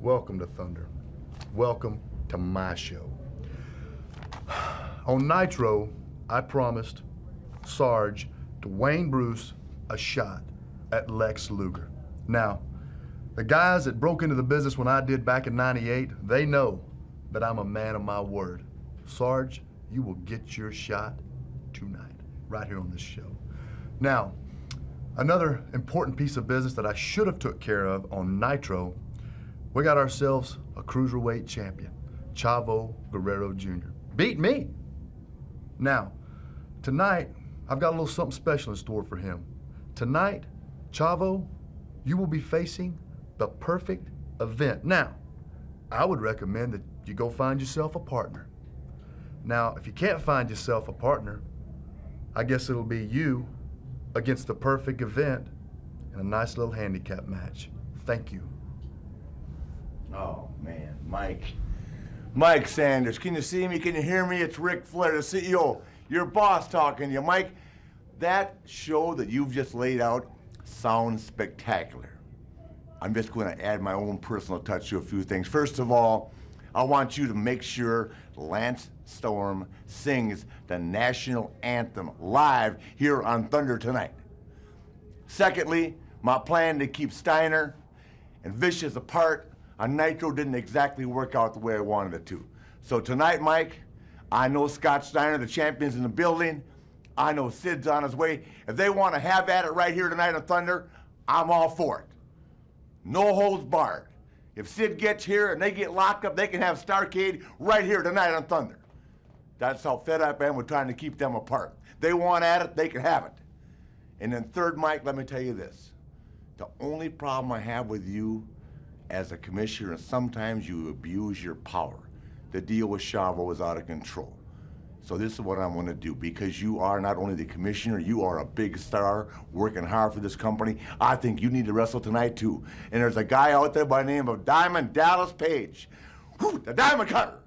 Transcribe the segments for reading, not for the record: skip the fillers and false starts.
Welcome to Thunder. Welcome to my show. On Nitro, I promised Sarge, Dewayne Bruce, a shot at Lex Luger. Now, the guys that broke into the business when I did back in '98, they know that I'm a man of my word. Sarge, you will get your shot tonight, right here on this show. Now, another important piece of business that I should have took care of on Nitro, we got ourselves a cruiserweight champion, Chavo Guerrero Jr. Beat me. Now, tonight, I've got a little something special in store for him. Tonight, Chavo, you will be facing the perfect event. Now, I would recommend that you go find yourself a partner. Now, if you can't find yourself a partner, I guess it'll be you against the perfect event in a nice little handicap match. Thank you. Oh, man, Mike Sanders, can you see me? Can you hear me? It's Ric Flair, the CEO, your boss talking to you. Mike, that show that you've just laid out sounds spectacular. I'm just going to add my own personal touch to a few things. First of all, I want you to make sure Lance Storm sings the national anthem live here on Thunder tonight. Secondly, my plan to keep Steiner and Vicious apart on Nitro didn't exactly work out the way I wanted it to. So tonight, Mike, I know Scott Steiner, the champion's in the building. I know Sid's on his way. If they want to have at it right here tonight on Thunder, I'm all for it. No holds barred. If Sid gets here and they get locked up, they can have Starrcade right here tonight on Thunder. That's how fed up I am with trying to keep them apart. They want at it, they can have it. And then third, Mike, let me tell you this. The only problem I have with you as a commissioner is sometimes you abuse your power. The deal with Chavo is out of control. So this is what I'm going to do, because you are not only the commissioner, you are a big star working hard for this company. I think you need to wrestle tonight too. And there's a guy out there by the name of Diamond Dallas Page, the Diamond Cutter,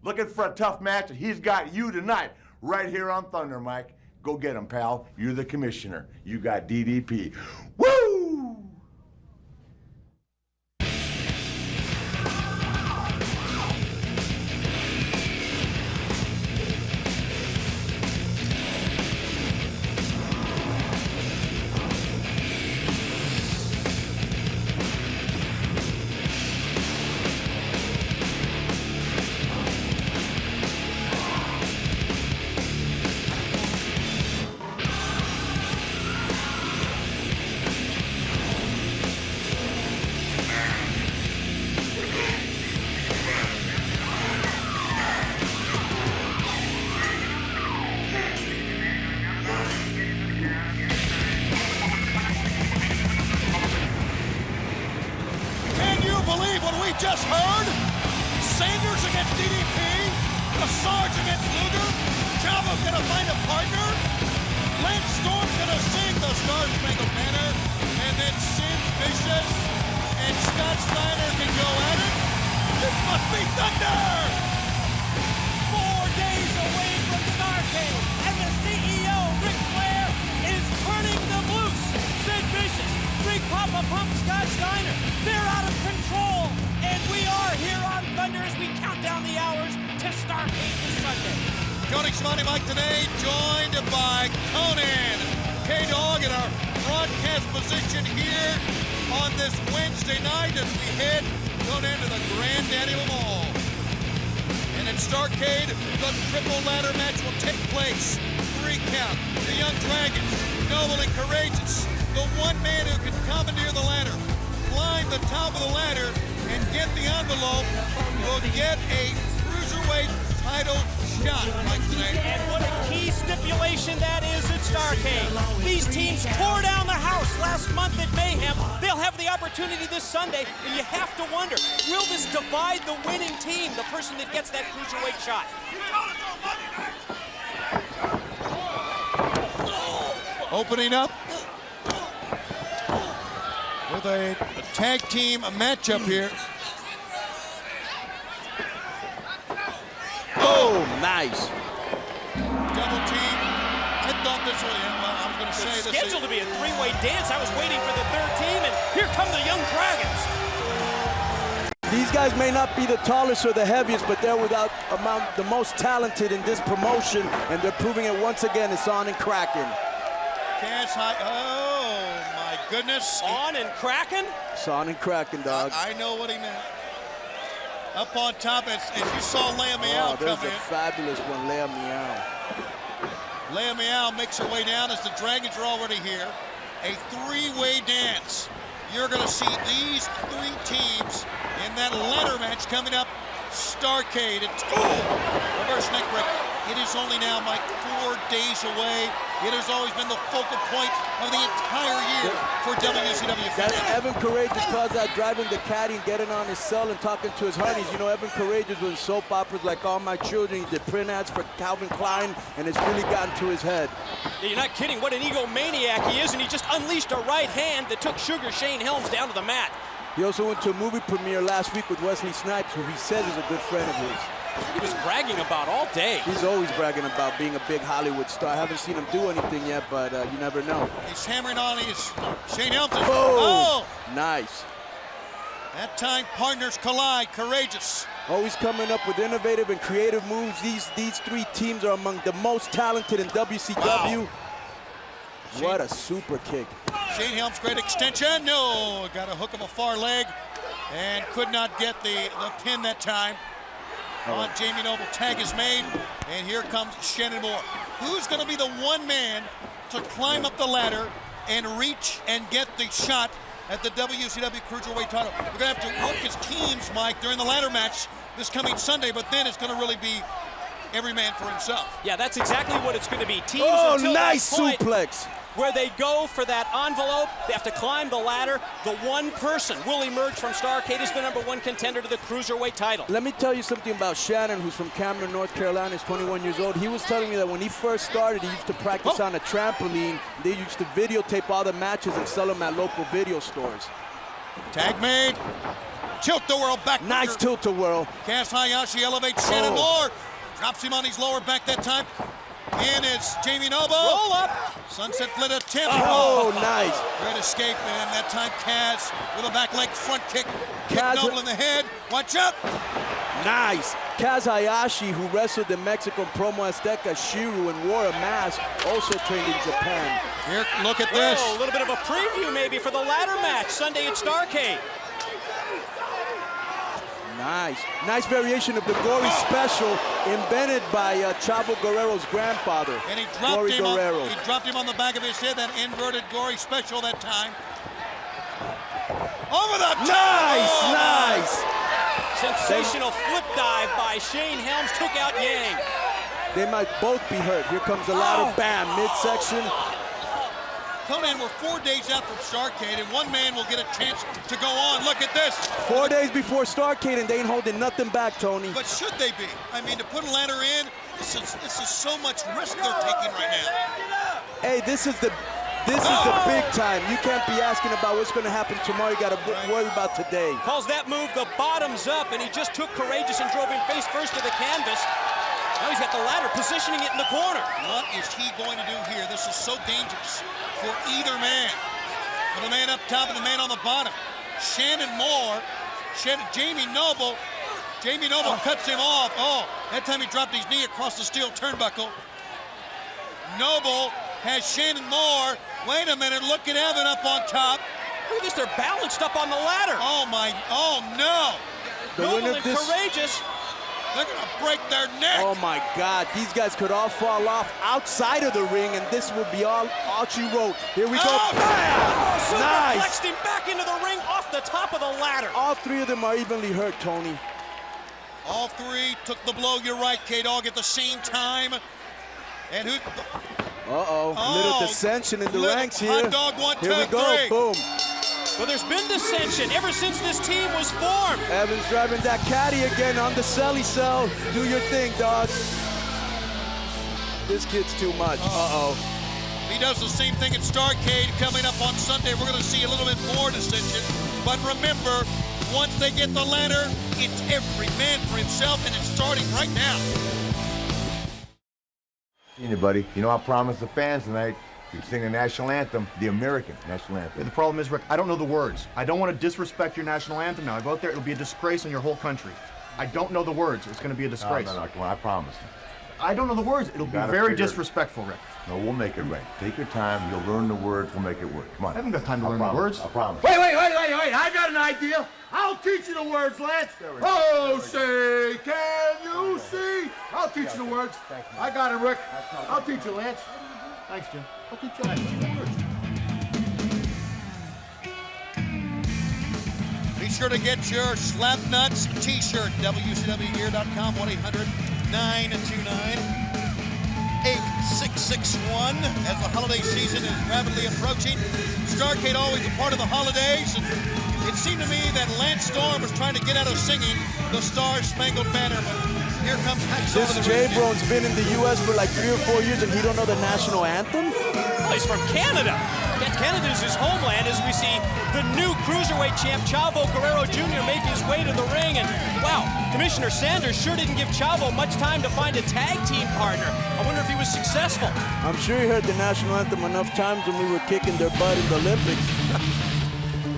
looking for a tough match, and he's got you tonight right here on Thunder, Mike. Go get him, pal. You're the commissioner. You got DDP. Woo! Just heard Sanders against DDP, the Sarge against Luger, Chavo's gonna find a partner, Lance Storm's gonna sing the Star-Spangled Banner, and then Sid Vicious and Scott Steiner can go at it. This must be Thunder! 4 days away from Starrcade, and the CEO, Ric Flair, is turning them loose. Sid Vicious, Big Papa Pump, Scott Steiner, they're out of control. And we are here on Thunder as we count down the hours to Starrcade this Sunday. KroniK's Money Mike today, joined by Conan. K-Dog in our broadcast position here on this Wednesday night as we head to the granddaddy of them all. And at Starrcade, the triple ladder match will take place. 3 count, the Young Dragons, Noble and Courageous, the one man who can commandeer the ladder, climb the top of the ladder, and get the envelope, will get a cruiserweight title shot like today. And what a key stipulation that is at Starrcade. These teams tore down the house last month at Mayhem. They'll have the opportunity this Sunday, and you have to wonder, will this divide the winning team, the person that gets that cruiserweight shot? Opening up with a tag team matchup here. Oh, nice. Double team. I thought this was, well, I was going to say this is scheduled to be a 3-way dance. I was waiting for the third team, and here come the Young Dragons. these guys may not be the tallest or the heaviest, but they're without amount the most talented in this promotion, and they're proving it once again. It's on and cracking. Cass high. Oh my goodness. On and cracking? It's on and cracking, dog. I know what he meant. Up on top, as you saw Leia Meow come there's in. a fabulous one, Leia Meow. Leia Meow makes her way down as the Dragons are already here. A three-way dance. You're going to see these three teams in that ladder match coming up. Starrcade. Reverse neck break. It is only now, Mike, 4 days away. It has always been the focal point of the entire year for WCW. That's Evan Courageous cause that driving the caddy and getting on his cell and talking to his honeys. You know, Evan Courageous was in soap operas like All My Children. He did print ads for Calvin Klein, and it's really gotten to his head. Yeah, you're not kidding. What an egomaniac he is, and he just unleashed a right hand that took Sugar Shane Helms down to the mat. He also went to a movie premiere last week with Wesley Snipes, who he says is a good friend of his. He was bragging about all day. He's always bragging about being a big Hollywood star. I haven't seen him do anything yet, but you never know. He's hammering on his Shane Helms. Oh, nice. That time partners collide. Courageous. Always coming up with innovative and creative moves. These three teams are among the most talented in WCW. Wow. What a super kick. Shane Helms, great extension. No, got a hook of a far leg and could not get the pin that time. On Jamie Noble, tag is made, and here comes Shannon Moore. Who's going to be the one man to climb up the ladder and reach and get the shot at the WCW Cruiserweight title? We're going to have to work as teams, Mike, during the ladder match this coming Sunday, but then it's going to really be every man for himself. Yeah, that's exactly what it's going to be. Teams until nice suplex. Where they go for that envelope, they have to climb the ladder. The one person will emerge from Starrcade as the #1 contender to the Cruiserweight title. Let me tell you something about Shannon, who's from Cameron, North Carolina. He's 21 years old. He was telling me that when he first started, he used to practice on a trampoline. They used to videotape all the matches and sell them at local video stores. Tag made. Tilt-a-whirl back. Nice tilt-a-whirl. Kaz Hayashi elevates Shannon Moore. Drops him on his lower back that time. In is Jamie Noble. Roll up. Sunset Flip attempt. Oh, nice. Great escape, and that time Kaz with a back leg front kick. Kick Noble in the head. Watch out. Nice. Kaz Hayashi, who wrestled in Mexico Promo Azteca Shiru and wore a mask, also trained in Japan. Here, look at this. Oh, a little bit of a preview maybe for the ladder match Sunday at Starrcade. Nice. Nice variation of the Gory special invented by Chavo Guerrero's grandfather. And he dropped him on the back of his head, that inverted Gory special that time. Over the top! Nice! Sensational flip dive by Shane Helms took out Yang. They might both be hurt. Here comes the ladder, bam, midsection. Conan, we're 4 days out from Starrcade, and one man will get a chance to go on. Look at this. 4 days before Starrcade, and they ain't holding nothing back, Tony. But should they be? I mean, to put a ladder in, this is so much risk they're taking right now. Hey, this is the big time. You can't be asking about what's going to happen tomorrow. You got to worry about today. Calls that move the bottoms up, and he just took Courageous and drove him face first to the canvas. Now he's got the ladder, positioning it in the corner. What is he going to do here? This is so dangerous for either man. For the man up top and the man on the bottom. Shannon Moore, Jamie Noble cuts him off. Oh, that time he dropped his knee across the steel turnbuckle. Noble has Shannon Moore. Wait a minute, look at Evan up on top. Look at this, they're balanced up on the ladder. Oh no. Noble and Courageous. They're gonna break their neck. Oh my God, these guys could all fall off outside of the ring, and this would be all she wrote. Here we go, bam! Nice! Flexed him back into the ring off the top of the ladder. All three of them are evenly hurt, Tony. All three took the blow, you're right, K-Dog, at the same time. And who? Little dissension in the ranks here. Hot dog, 1, 2, here we go, 3. boom. Well, there's been dissension ever since this team was formed. Evans driving that caddy again on the celly cell. Do your thing, dog. This kid's too much. He does the same thing at Starrcade coming up on Sunday. We're going to see a little bit more dissension. But remember, once they get the ladder, it's every man for himself, and it's starting right now. Buddy. You know, I promised the fans tonight You sing the national anthem, the American national The anthem. problem is, Rick, I don't know the words. I don't want to disrespect your national anthem now. I go out there, it'll be a disgrace on your whole country. I don't know the words. It's going to be a disgrace. No, come on, I promise. I don't know the words. It'll be Gotta very figure- disrespectful, Rick. No, we'll make it right. Take your time. You'll learn the words. We'll make it work. Come on. I haven't got time to I learn the promise, words. I promise. Wait! I got an idea. I'll teach you the words, Lance. Oh, say, can you see? I'll teach you the words. I got it, Rick. I'll teach you, Lance. Thanks, Jim. I'll teach you the words. Be sure to get your Slap Nuts t-shirt, WCWgear.com, 1-800-929-8661. As the holiday season is rapidly approaching, Starrcade always a part of the holidays, and it seemed to me that Lance Storm was trying to get out of singing the Star Spangled Banner, but here comes Hacksaw This to the J ring. Bro's been in the U.S. for like 3 or 4 years, and he don't know the national anthem? Oh, he's from Canada. Yet Canada is his homeland as we see the new cruiserweight champ Chavo Guerrero Jr. make his way to the ring. And wow, Commissioner Sanders sure didn't give Chavo much time to find a tag team partner. I wonder if he was successful. I'm sure he heard the national anthem enough times when we were kicking their butt in the Olympics.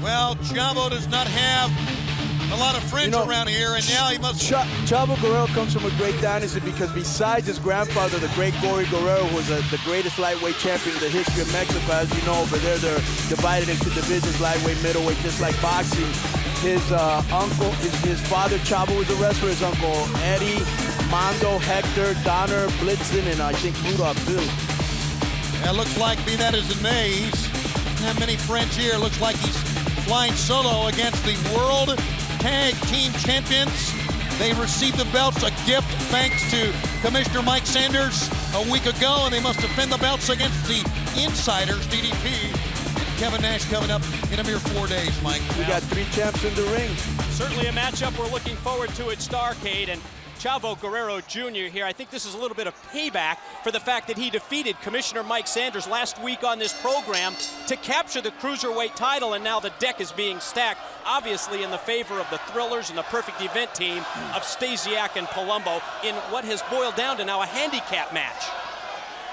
Well, Chavo does not have a lot of friends around here, and now he must... Chavo Guerrero comes from a great dynasty because besides his grandfather, the great Gory Guerrero, who was the greatest lightweight champion in the history of Mexico, as you know, over there they're divided into divisions, lightweight, middleweight, just like boxing. His uncle, his father Chavo was a wrestler, his uncle Eddie, Mondo, Hector, Donner, Blitzen, and I think Rudolph too. It looks like, be that as it may, he's doesn't have many friends here. Looks like he's flying solo against the World Tag Team Champions. They received the belts, a gift thanks to Commissioner Mike Sanders a week ago, and they must defend the belts against the Insiders, DDP. Kevin Nash coming up in a mere 4 days, Mike. We got 3 champs in the ring. Certainly a matchup we're looking forward to at Starrcade, and Chavo Guerrero Jr. here. I think this is a little bit of payback for the fact that he defeated Commissioner Mike Sanders last week on this program to capture the Cruiserweight title, and now the deck is being stacked, obviously in the favor of the Thrillers and the Perfect Event team of Stasiak and Palumbo in what has boiled down to now a handicap match.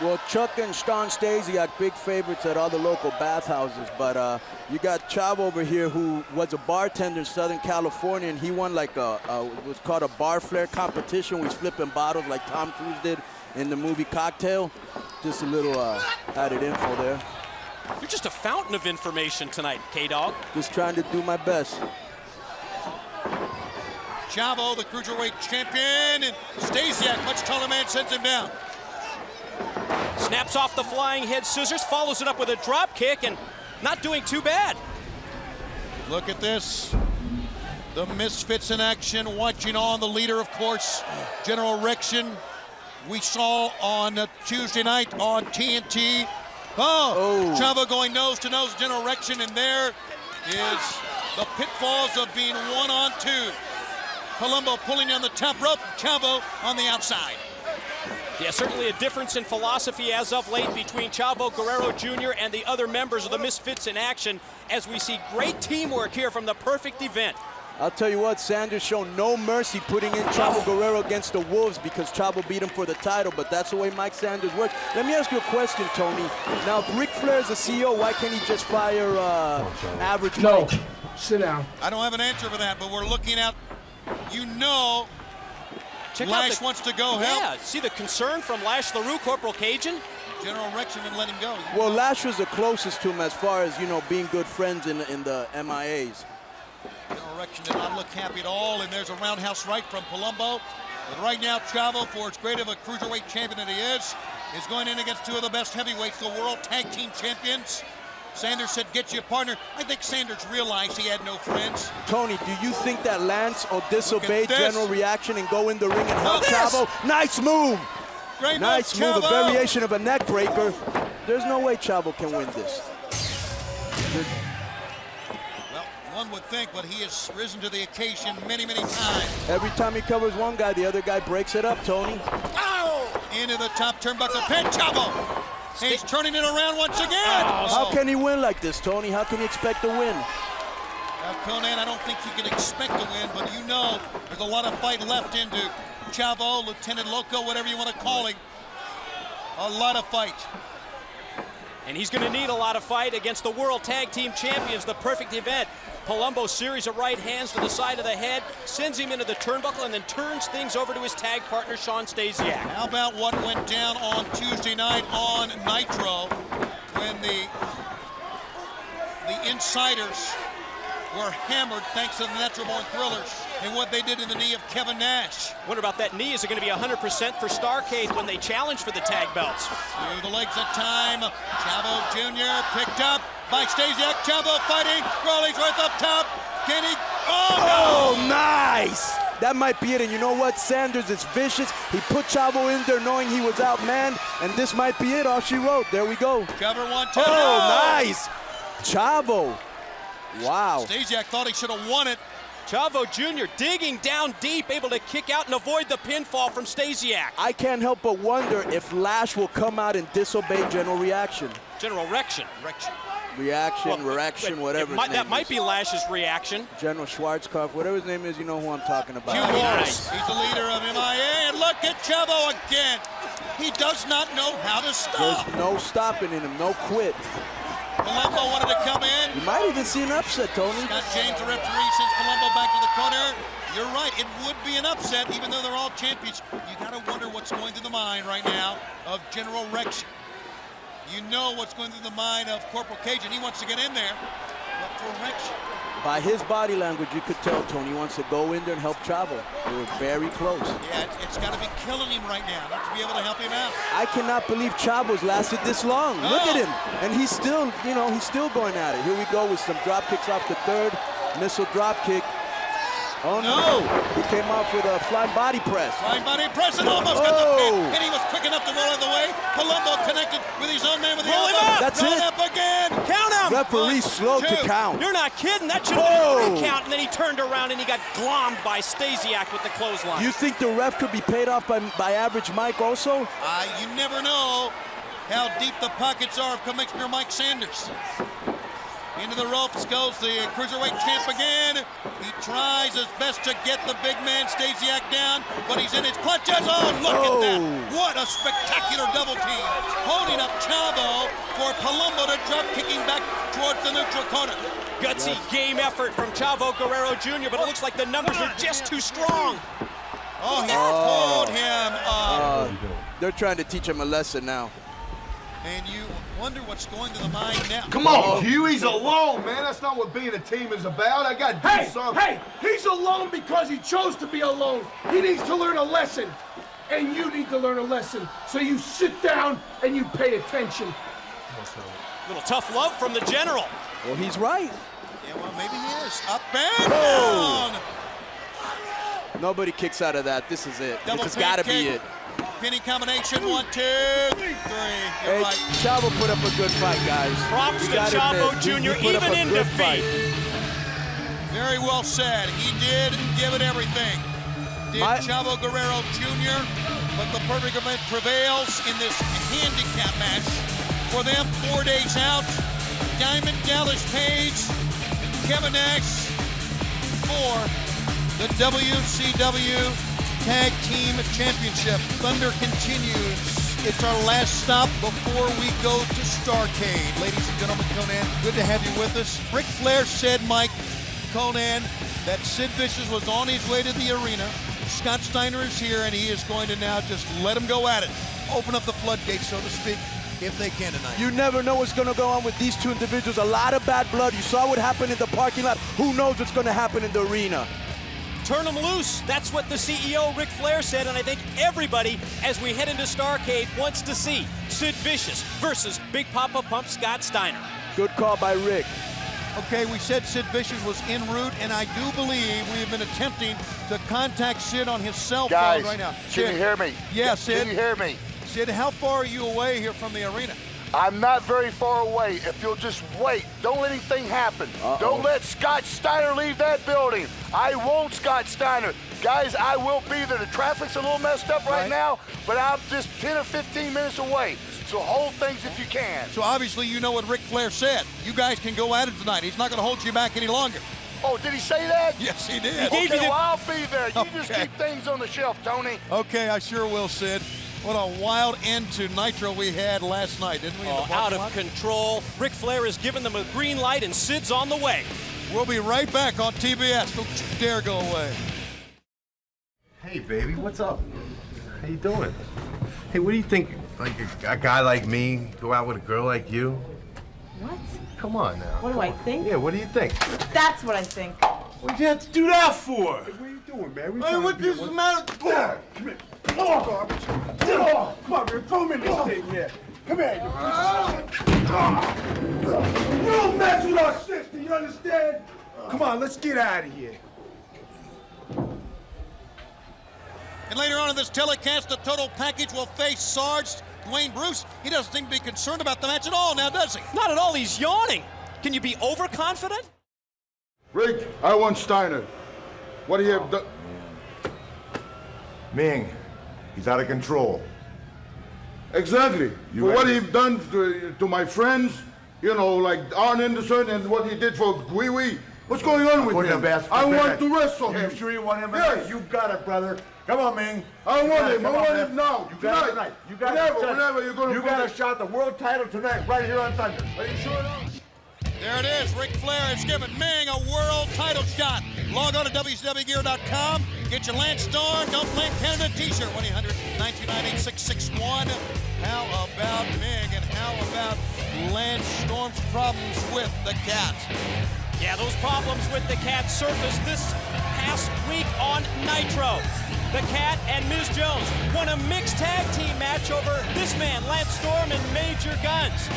Well, Chuck and Sean Stacey got big favorites at all the local bathhouses, but you got Chavo over here who was a bartender in Southern California, and he won like what's called a bar flare competition where he's flipping bottles like Tom Cruise did in the movie Cocktail. Just a little added info there. You're just a fountain of information tonight, K-Dog. Just trying to do my best. Chavo, the Cruiserweight champion, and Stasiak, much taller man, sends him down. Snaps off the flying head scissors, follows it up with a drop kick, and not doing too bad. Look at this. The Misfits in action, watching on the leader, of course, General Rection. We saw on Tuesday night on TNT. Oh, Chavo going nose to nose, General Rection, and there is the pitfalls of being 1-on-2. Palumbo pulling on the top rope, Chavo on the outside. Yeah, certainly a difference in philosophy as of late between Chavo Guerrero Jr. and the other members of the Misfits in action as we see great teamwork here from the Perfect Event. I'll tell you what, Sanders showed no mercy putting in Chavo Guerrero against the Wolves because Chavo beat him for the title, but that's the way Mike Sanders works. Let me ask you a question, Tony. Now, if Ric Flair is the CEO, why can't he just fire Average Mike? Sit down. I don't have an answer for that, but we're looking at, Lash wants to go help. Yeah, see the concern from Lash LaRue, Corporal Cajun? General Rection wouldn't let him go. Well, Lash was the closest to him as far as, being good friends in the MIAs. General Rection did not look happy at all, and there's a roundhouse right from Palumbo. But right now, Chavo, for as great of a cruiserweight champion that he is going in against 2 of the best heavyweights, the World Tag Team Champions. Sanders said, get you a partner. I think Sanders realized he had no friends. Tony, do you think that Lance will disobey General Reaction and go in the ring and help Chavo? Nice move! Great nice move, a variation of a neck breaker. There's no way Chavo can win this. Well, one would think, but he has risen to the occasion many, many times. Every time he covers one guy, the other guy breaks it up, Tony. Oh! Into the top turnbuckle pin, Chavo! He's turning it around once again! How can he win like this, Tony? How can he expect to win? Now, Conan, I don't think you can expect to win, but there's a lot of fight left into Chavo, Lieutenant Loco, whatever you want to call him. A lot of fight. And he's going to need a lot of fight against the World Tag Team Champions, the perfect event. Palumbo series of right hands to the side of the head, sends him into the turnbuckle, and then turns things over to his tag partner, Shawn Stasiak. How about what went down on Tuesday night on Nitro when the insiders were hammered thanks to the Natural-Born Thrillers and what they did in the knee of Kevin Nash. Wonder about that knee. Is it going to be 100% for Starrcade when they challenge for the tag belts? Through the legs at time. Chavo Jr. picked up by Stasiak. Chavo fighting. Crawley's right up top. Can he? Oh, no! Oh, nice! That might be it. And you know what? Sanders is vicious. He put Chavo in there knowing he was outmanned. And this might be it. All she wrote. There we go. Cover 1, 2. Oh, nice! Chavo. Wow. Stasiak thought he should have won it. Chavo Jr. digging down deep, able to kick out and avoid the pinfall from Stasiak. I can't help but wonder if Lash will come out and disobey General Reaction. General Reaction. Reaction, whatever his name that might is. be Lash's reaction. General Schwarzkopf, whatever his name is, you know who I'm talking about. Hugh Morris. He's the leader of MIA, and look at Chavo again. He does not know how to stop. There's no stopping in him, no quit. Palumbo wanted to come in. You might even see an upset, Tony. Scott James, the referee, sends Palumbo back to the corner. You're right, it would be an upset, even though they're all champions. You gotta wonder what's going through the mind right now of General Rex. You know what's going through the mind of Corporal Cajun. He wants to get in there, but for Rex. By his body language, you could tell Tony wants to go in there and help Chavo. They were very close. Yeah, it's got to be killing him right now, not to be able to help him out. I cannot believe Chavo's lasted this long. Look at him. And he's still, he's still going at it. Here we go with some drop kicks off the third. Missile drop kick. Oh no! He came off with a flying body press. Flying body press and almost got the pin. And he was quick enough to roll out of the way. Palumbo connected with his own man with the Roll him elbow. up. That's Roll it. up again. Count him! Referee 1, slow 2. to count. You're not kidding. That should have been a 3 count, and then he turned around and he got glommed by Stasiak with the clothesline. You think the ref could be paid off by Average Mike also? You never know how deep the pockets are of Commissioner Mike Sanders. Into the ropes goes the Cruiserweight champ again. He tries his best to get the big man Stasiak down, but he's in his clutches. Oh, look at that. What a spectacular double team. Holding up Chavo for Palumbo to drop, kicking back towards the neutral corner. Gutsy game effort from Chavo Guerrero Jr., but it looks like the numbers are just too strong. Oh, he pulled him up. They're trying to teach him a lesson now. And you wonder what's going to the mind now. Come on, Hugh, he's alone, man. That's not what being a team is about. I got to do something. Hey, he's alone because he chose to be alone. He needs to learn a lesson. And you need to learn a lesson. So you sit down and you pay attention. A little tough love from the General. Well, he's right. Yeah, well, maybe he is. Up and down. Nobody kicks out of that. This is it. Double This has got to kick. be it. Pinning combination, 1, 2, 3. You're Hey, right. Chavo put up a good fight, guys. Props You to gotta Chavo admit, Jr., he put up even a in good defeat. fight. Very well said. He did give it everything. Did Chavo Guerrero Jr., but the perfect event prevails in this handicap match. For them, 4 days out, Diamond Dallas Page, Kevin Nash for the WCW Tag Team Championship. Thunder continues. It's our last stop before we go to Starrcade. Ladies and gentlemen, Conan, good to have you with us. Ric Flair said, Mike, Conan, that Sid Vicious was on his way to the arena. Scott Steiner is here, and he is going to now just let him go at it. Open up the floodgates, so to speak, if they can tonight. You never know what's going to go on with these two individuals. A lot of bad blood. You saw what happened in the parking lot. Who knows what's going to happen in the arena? Turn them loose. That's what the CEO, Ric Flair, said, and I think everybody, as we head into Starrcade, wants to see Sid Vicious versus Big Papa Pump Scott Steiner. Good call by Rick. Okay, we said Sid Vicious was en route, and I do believe we have been attempting to contact Sid on his cell phone right now. Sid, Can you hear me? Yeah, Sid. Can you hear me? Sid, how far are you away here from the arena? I'm not very far away. If you'll just wait, don't let anything happen. Don't let Scott Steiner leave that building. I won't, Scott Steiner. Guys, I will be there. The traffic's a little messed up right now, but I'm just 10 or 15 minutes away. So hold things if you can. So obviously you know what Ric Flair said. You guys can go at it tonight. He's not going to hold you back any longer. Oh, did he say that? Yes, he did. Okay, well, I'll be there. You just keep things on the shelf, Tony. Okay, I sure will, Sid. What a wild end to Nitro we had last night, didn't we? Oh, out of control. Ric Flair has given them a green light, and Sid's on the way. We'll be right back on TBS. Don't you dare go away. Hey, baby, what's up? How you doing? Hey, what do you think, like a guy like me go out with a girl like you? What? Come on now. What do I think? Yeah, what do you think? That's what I think. What'd you have to do that for? What are you doing, man? Hey, what this is matter? Come here. Oh, come on, man. Throw me in this thing here. Come here, you don't mess with our sister, you understand? Come on, let's get out of here. And later on in this telecast, the total package will face Sarge, Dewayne Bruce. He doesn't seem to be concerned about the match at all now, does he? Not at all. He's yawning. Can you be overconfident? Rick, I want Steiner. What do you have done? Meng, he's out of control. Exactly. You For what ready? he's done to my friends, you know, like Arn Anderson and what he did for Wee Wee. What's going on with him? I want to wrestle him. You sure you want him? Yes. You got it, brother. Come on, Meng. I want him. I Come on, want man. him now. You got it tonight. You got it. Whenever you're going to You got a shot at the world title tonight, right here on Thunder. Are you sure now? There it is. Ric Flair has given Meng a world title shot. Log on to WCWgear.com. Get your Lance Storm, Don't Blame Canada t-shirt. 1-800-929-8661. How about Meng and how about Lance Storm's problems with the Cat? Yeah, those problems with the Cat surfaced this past week on Nitro. The Cat and Ms. Jones won a mixed tag team match over this man, Lance Storm, and Major Guns.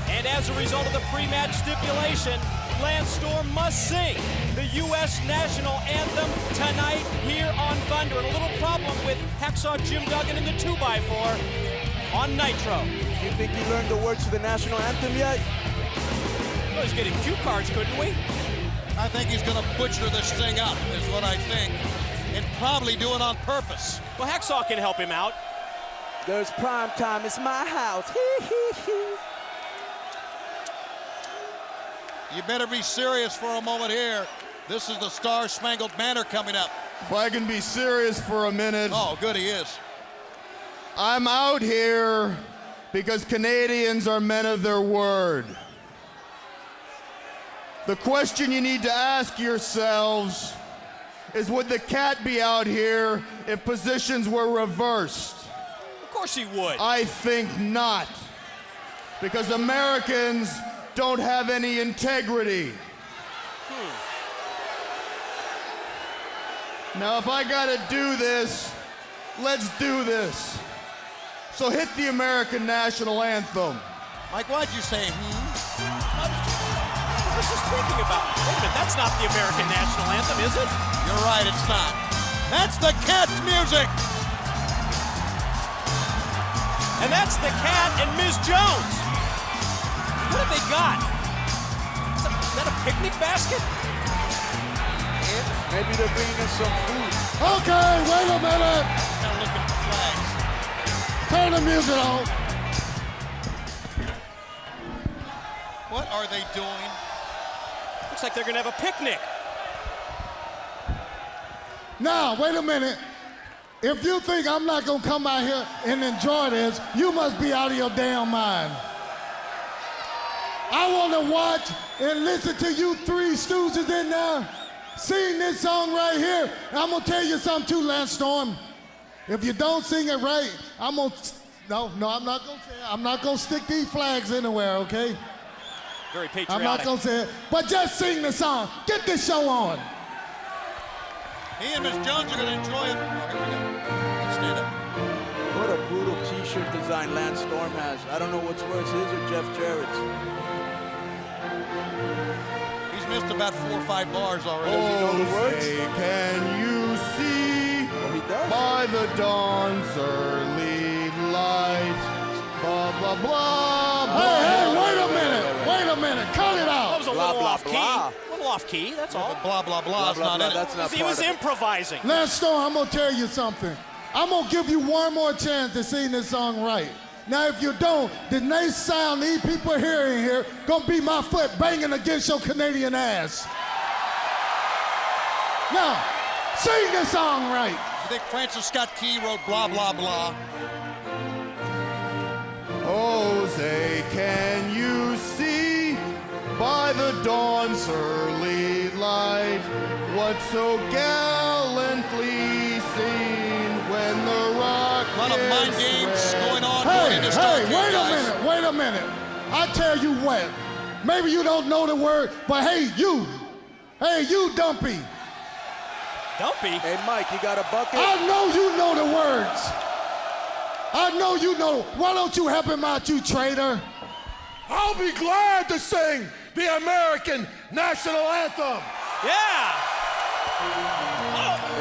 And as a result of the pre-match stipulation, Lance Storm must sing the U.S. National Anthem tonight here on Thunder. And a little problem with Hacksaw Jim Duggan in the 2x4 on Nitro. You think he learned the words to the national anthem yet? Well, he's getting cue cards, couldn't we? I think he's going to butcher this thing up, is what I think. And probably do it on purpose. Well, Hacksaw can help him out. There's prime time. It's my house. You better be serious for a moment here. This is the Star Spangled Banner coming up. If I can be serious for a minute. Oh, good, he is. I'm out here because Canadians are men of their word. The question you need to ask yourselves is, would the Cat be out here if positions were reversed? Of course he would. I think not. Because Americans don't have any integrity. Now, if I gotta do this, let's do this. So hit the American national anthem. Mike, why'd you say, I was just thinking about it. Wait a minute, that's not the American national anthem, is it? You're right, it's not. That's the Cat's music. And that's the Cat and Ms. Jones. What have they got? Is that a picnic basket? Maybe they're bringing us some food. Okay, wait a minute. Kind of looking at the flags. Turn the music on. What are they doing? Looks like they're going to have a picnic. Now, wait a minute. If you think I'm not going to come out here and enjoy this, you must be out of your damn mind. I want to watch and listen to you three stoozes in there sing this song right here. And I'm going to tell you something too, Lance Storm. If you don't sing it right, I'm going to... No, I'm not going to say it. I'm not going to stick these flags anywhere, okay? Very patriotic. I'm not going to say it. But just sing the song. Get this show on. He and Ms. Jones are going to enjoy it. Oh, here we go. Let's stand up. What a brutal t-shirt design Lance Storm has. I don't know what's worse, his or Jeff Jarrett's. He's missed about 4 or 5 bars already. Oh, you know the words? say, can you see He does. by the dawn's early light? Blah, blah, blah, blah. Hey, wait a minute. Wait a minute. Cut it That out. was a Blah, little blah, off key. blah. A little off key, that's all. Blah, blah, blah. It's Blah, not blah, in it. that's not He part was of it. improvising. Lance Storm, I'm going to tell you something. I'm going to give you one more chance to sing this song right. Now, if you don't, the next sound these people hearing here going to be my foot banging against your Canadian ass. Now, sing the song right. You think Francis Scott Key wrote blah, blah, blah? Jose, can you see by the dawn's early light what so gallantly seen when the rock A lot of mind games going on Hey, going into Starrcade, wait a minute. I tell you what, maybe you don't know the word, but hey, you, Dumpy. Dumpy? Hey, Mike, you got a bucket? I know you know the words. I know you know. Why don't you help him out, you traitor? I'll be glad to sing the American national anthem. Yeah!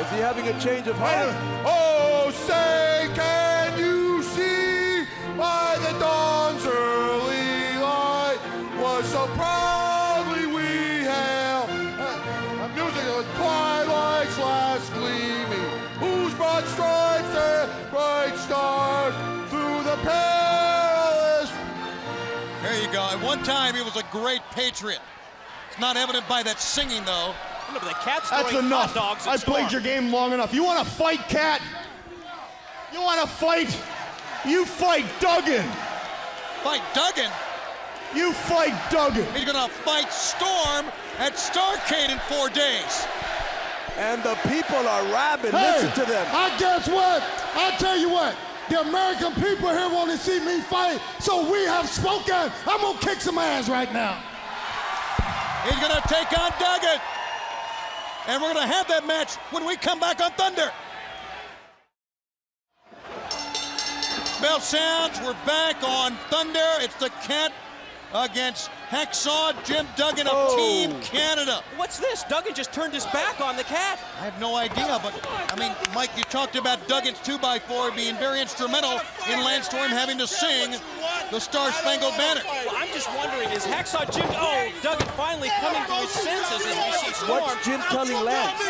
Is he having a change of heart? Oh, say, can you see by the dawn's early light was so proudly we hailed music of twilight's last gleaming, whose broad stripes and bright stars through the perilous. There you go. At one time, he was a great patriot. It's not evident by that singing, though. Remember, the Cat's That's throwing enough. hot dogs at I've played Storm. your game long enough. You want to fight, Cat? You want to fight? You fight Duggan. Fight Duggan? You fight Duggan. He's going to fight Storm at Starrcade in 4 days. And the people are rabid. Hey, Listen to them. I guess what? I tell you what. The American people here want to see me fight, so we have spoken. I'm gonna kick some ass right now. He's going to take on Duggan. And we're going to have that match when we come back on Thunder. Bell sounds, we're back on Thunder. It's the Cat against Hacksaw Jim Duggan of Team Canada. What's this? Duggan just turned his back on the Cat. I have no idea, but I mean, Mike, you talked about Duggan's 2x4 being very instrumental in Landstorm having to sing the Star-Spangled Banner. Well, I'm just wondering, is Hacksaw Jim, Duggan finally coming to his senses as we see Storm? What's Jim telling Lance?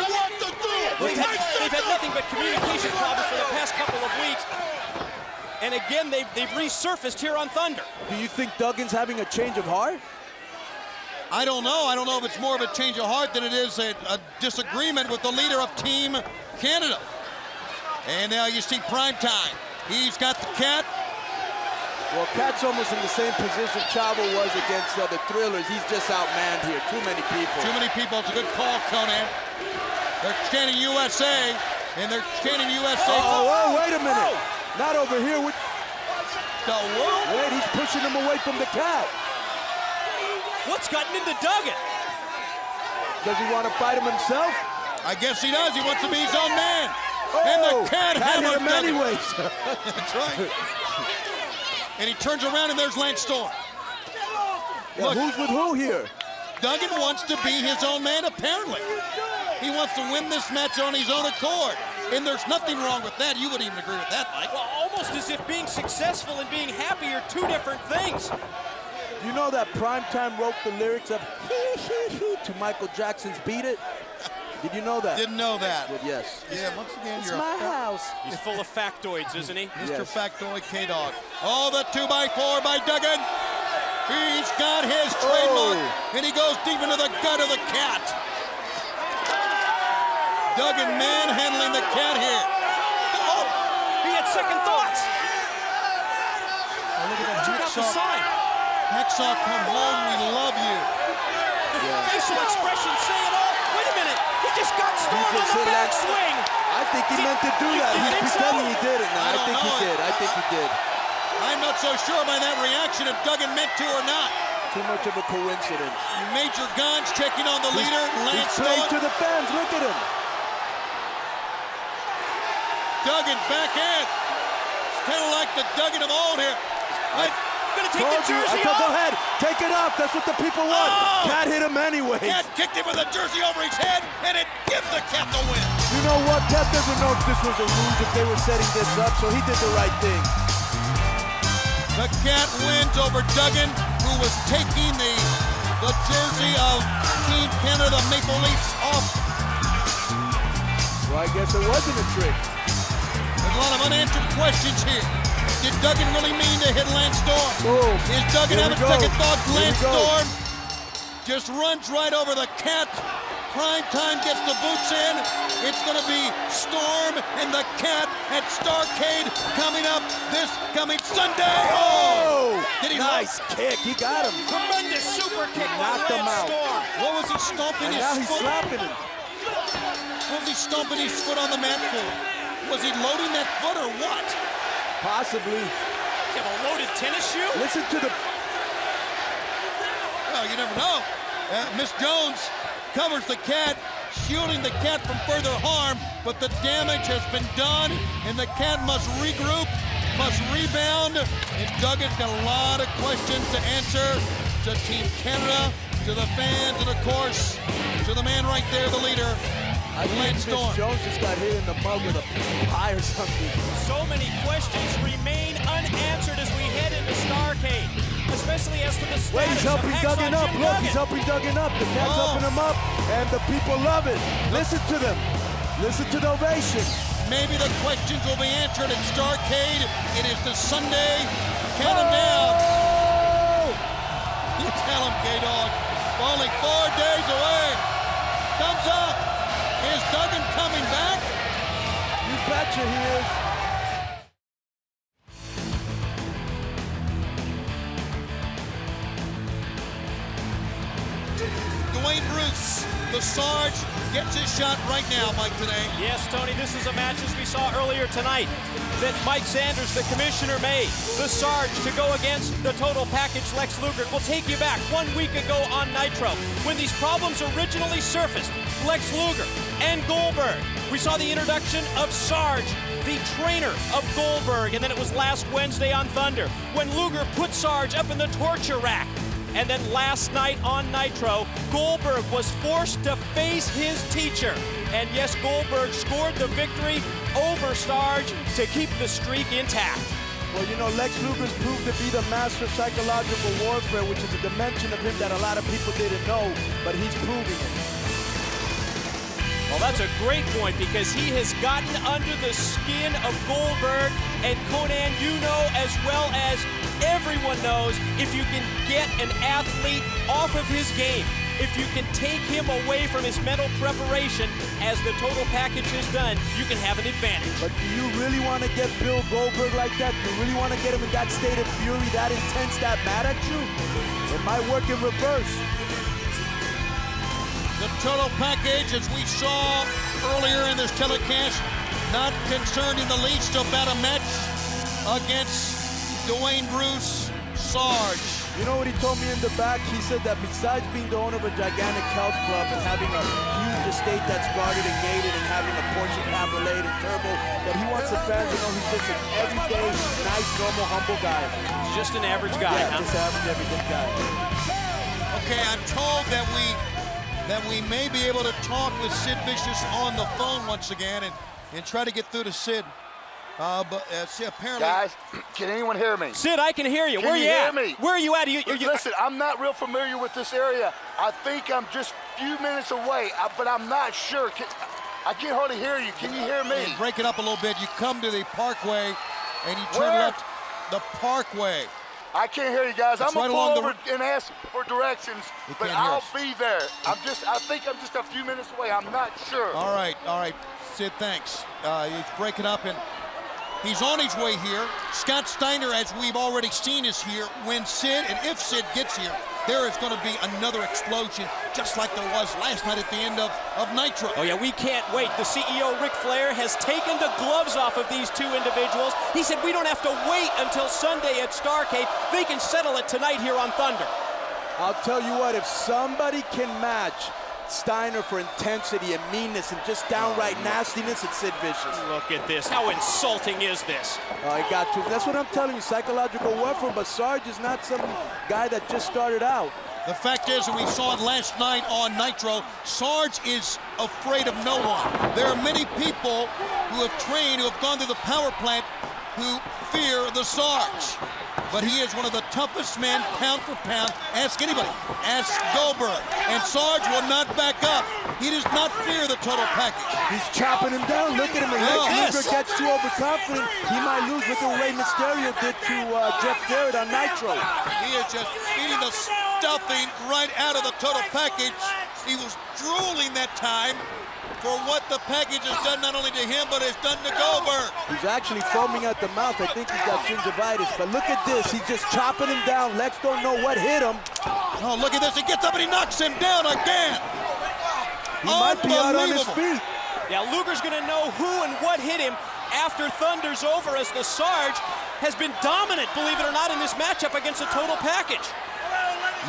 They've had nothing but communication problems for the past couple of weeks. And again, they've resurfaced here on Thunder. Do you think Duggan's having a change of heart? I don't know. I don't know if it's more of a change of heart than it is a disagreement with the leader of Team Canada. And now you see Primetime. He's got the Cat. Well, Cat's almost in the same position Chavo was against the Thrillers. He's just outmanned here. Too many people. Too many people. It's a good call, Conan. They're chanting USA, and they're chanting USA. Oh, wait a minute. Not over here with the world. Wait, he's pushing him away from the Cat. What's gotten into Duggan? Does he want to fight him himself? I guess he does. He wants to be his own man. Oh, and the Cat hit hammers him Duggan. anyways. That's right. And he turns around and there's Lance Storm. Yeah, Look, who's with who here? Duggan wants to be his own man, apparently. He wants to win this match on his own accord. And there's nothing wrong with that. You wouldn't even agree with that, Mike. Well, almost as if being successful and being happy are two different things. Do you know that Primetime wrote the lyrics of hee hee hee to Michael Jackson's Beat It? Did you know that? Didn't know that. Well, yes. Yeah, once again, It's you're my house. He's full of factoids, isn't he? Mr. Factoid K-Dog. Oh, the 2x4 by Duggan. He's got his trademark, and he goes deep into the gut of the Cat. Duggan manhandling the Cat here. Oh, he had second thoughts. Oh, look at that Check out the sign. Hacksaw, come home, we love you. The facial expression say it all. Wait a minute, he just got Storm on the backswing. I think he meant to do that. He's pretending he did it. No, I think he did. I think he did. I'm not so sure by that reaction if Duggan meant to or not. Too much of a coincidence. Major Guns checking on the leader, Lance He's playing Storm. to the fans. Look at him. Duggan back in. It's kind of like the Duggan of old here. Gonna take the jersey off. Go ahead, take it off. That's what the people want. Cat hit him anyway. Cat kicked him with the jersey over his head, and it gives the Cat the win. You know what? Cat doesn't know if this was a ruse, if they were setting this up, so he did the right thing. The Cat wins over Duggan, who was taking the jersey of Team Canada Maple Leafs off. Well, I guess it wasn't a trick. There's a lot of unanswered questions here. Did Duggan really mean to hit Lance Storm? Boom. Is Duggan Here having we go. second thoughts? Here we Lance go. Storm just runs right over the Cat. Prime Time gets the boots in. It's going to be Storm and the Cat at Starrcade coming up this coming Sunday. Oh! Did he Nice kick. He got him. Tremendous super kick by Knocked him Lance out. Storm. What was he stomping And his now he's foot? slapping him. What was he stomping his foot on the mat for? Was he loading that foot or what? Possibly. Does he have a loaded tennis shoe? Listen to the... Well, you never know. Miss Jones covers the Cat, shielding the Cat from further harm, but the damage has been done, and the Cat must regroup, must rebound, and Duggan's got a lot of questions to answer to Team Canada, to the fans, and of course, to the man right there, the leader, I think Lance Miss Storm. Jones just got hit in the mug with a pie or something. So many questions remain unanswered as we head into Starrcade, especially as to the status Wait, he's helping of Duggan Hacksaw up. Jim Look, Duggan. he's helping Duggan up. The Cat's helping him up, and the people love it. Listen to them. Listen to the ovation. Maybe the questions will be answered at Starrcade. It is the Sunday. Count them down. You tell him, K-Dog. Only 4 days away. Thumbs up. Is Duggan coming back? You betcha he is. Dewayne Bruce, the Sarge, gets his shot right now, Mike, today. Yes, Tony, this is a match, as we saw earlier tonight, that Mike Sanders, the commissioner, made. The Sarge to go against the total package Lex Luger. We'll take you back 1 week ago on Nitro, when these problems originally surfaced. Lex Luger and Goldberg. We saw the introduction of Sarge, the trainer of Goldberg, and then it was last Wednesday on Thunder, when Luger put Sarge up in the torture rack. And then last night on Nitro, Goldberg was forced to face his teacher. And yes, Goldberg scored the victory over Sarge to keep the streak intact. Well, you know, Lex Luger's proved to be the master of psychological warfare, which is a dimension of him that a lot of people didn't know, but he's proving it. Well, that's a great point, because he has gotten under the skin of Goldberg, and Conan, you know as well as everyone knows, if you can get an athlete off of his game, if you can take him away from his mental preparation, as the total package has done, you can have an advantage. But do you really want to get Bill Goldberg like that? Do you really want to get him in that state of fury, that intense, that mad at you? It might work in reverse. The total package, as we saw earlier in this telecast, not concerned in the least about a match against Dewayne Bruce, Sarge. You know what he told me in the back? He said that besides being the owner of a gigantic health club and having a huge estate that's guarded and gated and having a Porsche Cabriolet and turbo, that he wants the fans to know he's just an everyday, nice, normal, humble guy. He's just an average guy, Yeah, huh? just average, everyday guy. Okay, I'm told that we may be able to talk with Sid Vicious on the phone once again and try to get through to Sid. But see, apparently... Guys, can anyone hear me? Sid, I can hear you. Can Where you you hear at? me? Where are you at? Listen, I'm not real familiar with this area. I think I'm just a few minutes away, but I'm not sure. I can't hardly hear you. Can you hear me? You break it up a little bit. You come to the Parkway and you turn Where? left. The Parkway. I can't hear you guys. It's I'm gonna right along pull the over and ask for directions, You but can't hear I'll us. be there. I think I'm just a few minutes away. I'm not sure. All right, Sid, thanks. He's breaking up, and he's on his way here. Scott Steiner, as we've already seen, is here. When Sid, and if Sid gets here, there is going to be another explosion, just like there was last night at the end of Nitro. Oh, yeah, we can't wait. The CEO, Ric Flair, has taken the gloves off of these two individuals. He said we don't have to wait until Sunday at Starrcade. They can settle it tonight here on Thunder. I'll tell you what, if somebody can match Steiner for intensity and meanness and just downright nastiness, it's Sid Vicious. Look at this. How insulting is this? I got to. That's what I'm telling you, psychological warfare, but Sarge is not some guy that just started out. The fact is, and we saw it last night on Nitro, Sarge is afraid of no one. There are many people who have trained, who have gone to the power plant, who fear the Sarge. But he is one of the toughest men, pound for pound. Ask anybody. Ask Goldberg. And Sarge will not back up. He does not fear the total package. He's chopping him down. Look at him. If Lex Luger gets too overconfident, he might lose. Look at what Rey Mysterio did to Jeff Jarrett on Nitro. He is just eating the stuffing right out of the total package. He was drooling that time for what the package has done not only to him, but has done to Goldberg. He's actually foaming at the mouth. I think he's got gingivitis. But look at this. He's just chopping him down. Lex don't know what hit him. Oh, look at this. He gets up and he knocks him down again. He might be out on his feet. Yeah, Luger's going to know who and what hit him after Thunder's over, as the Sarge has been dominant, believe it or not, in this matchup against a total package.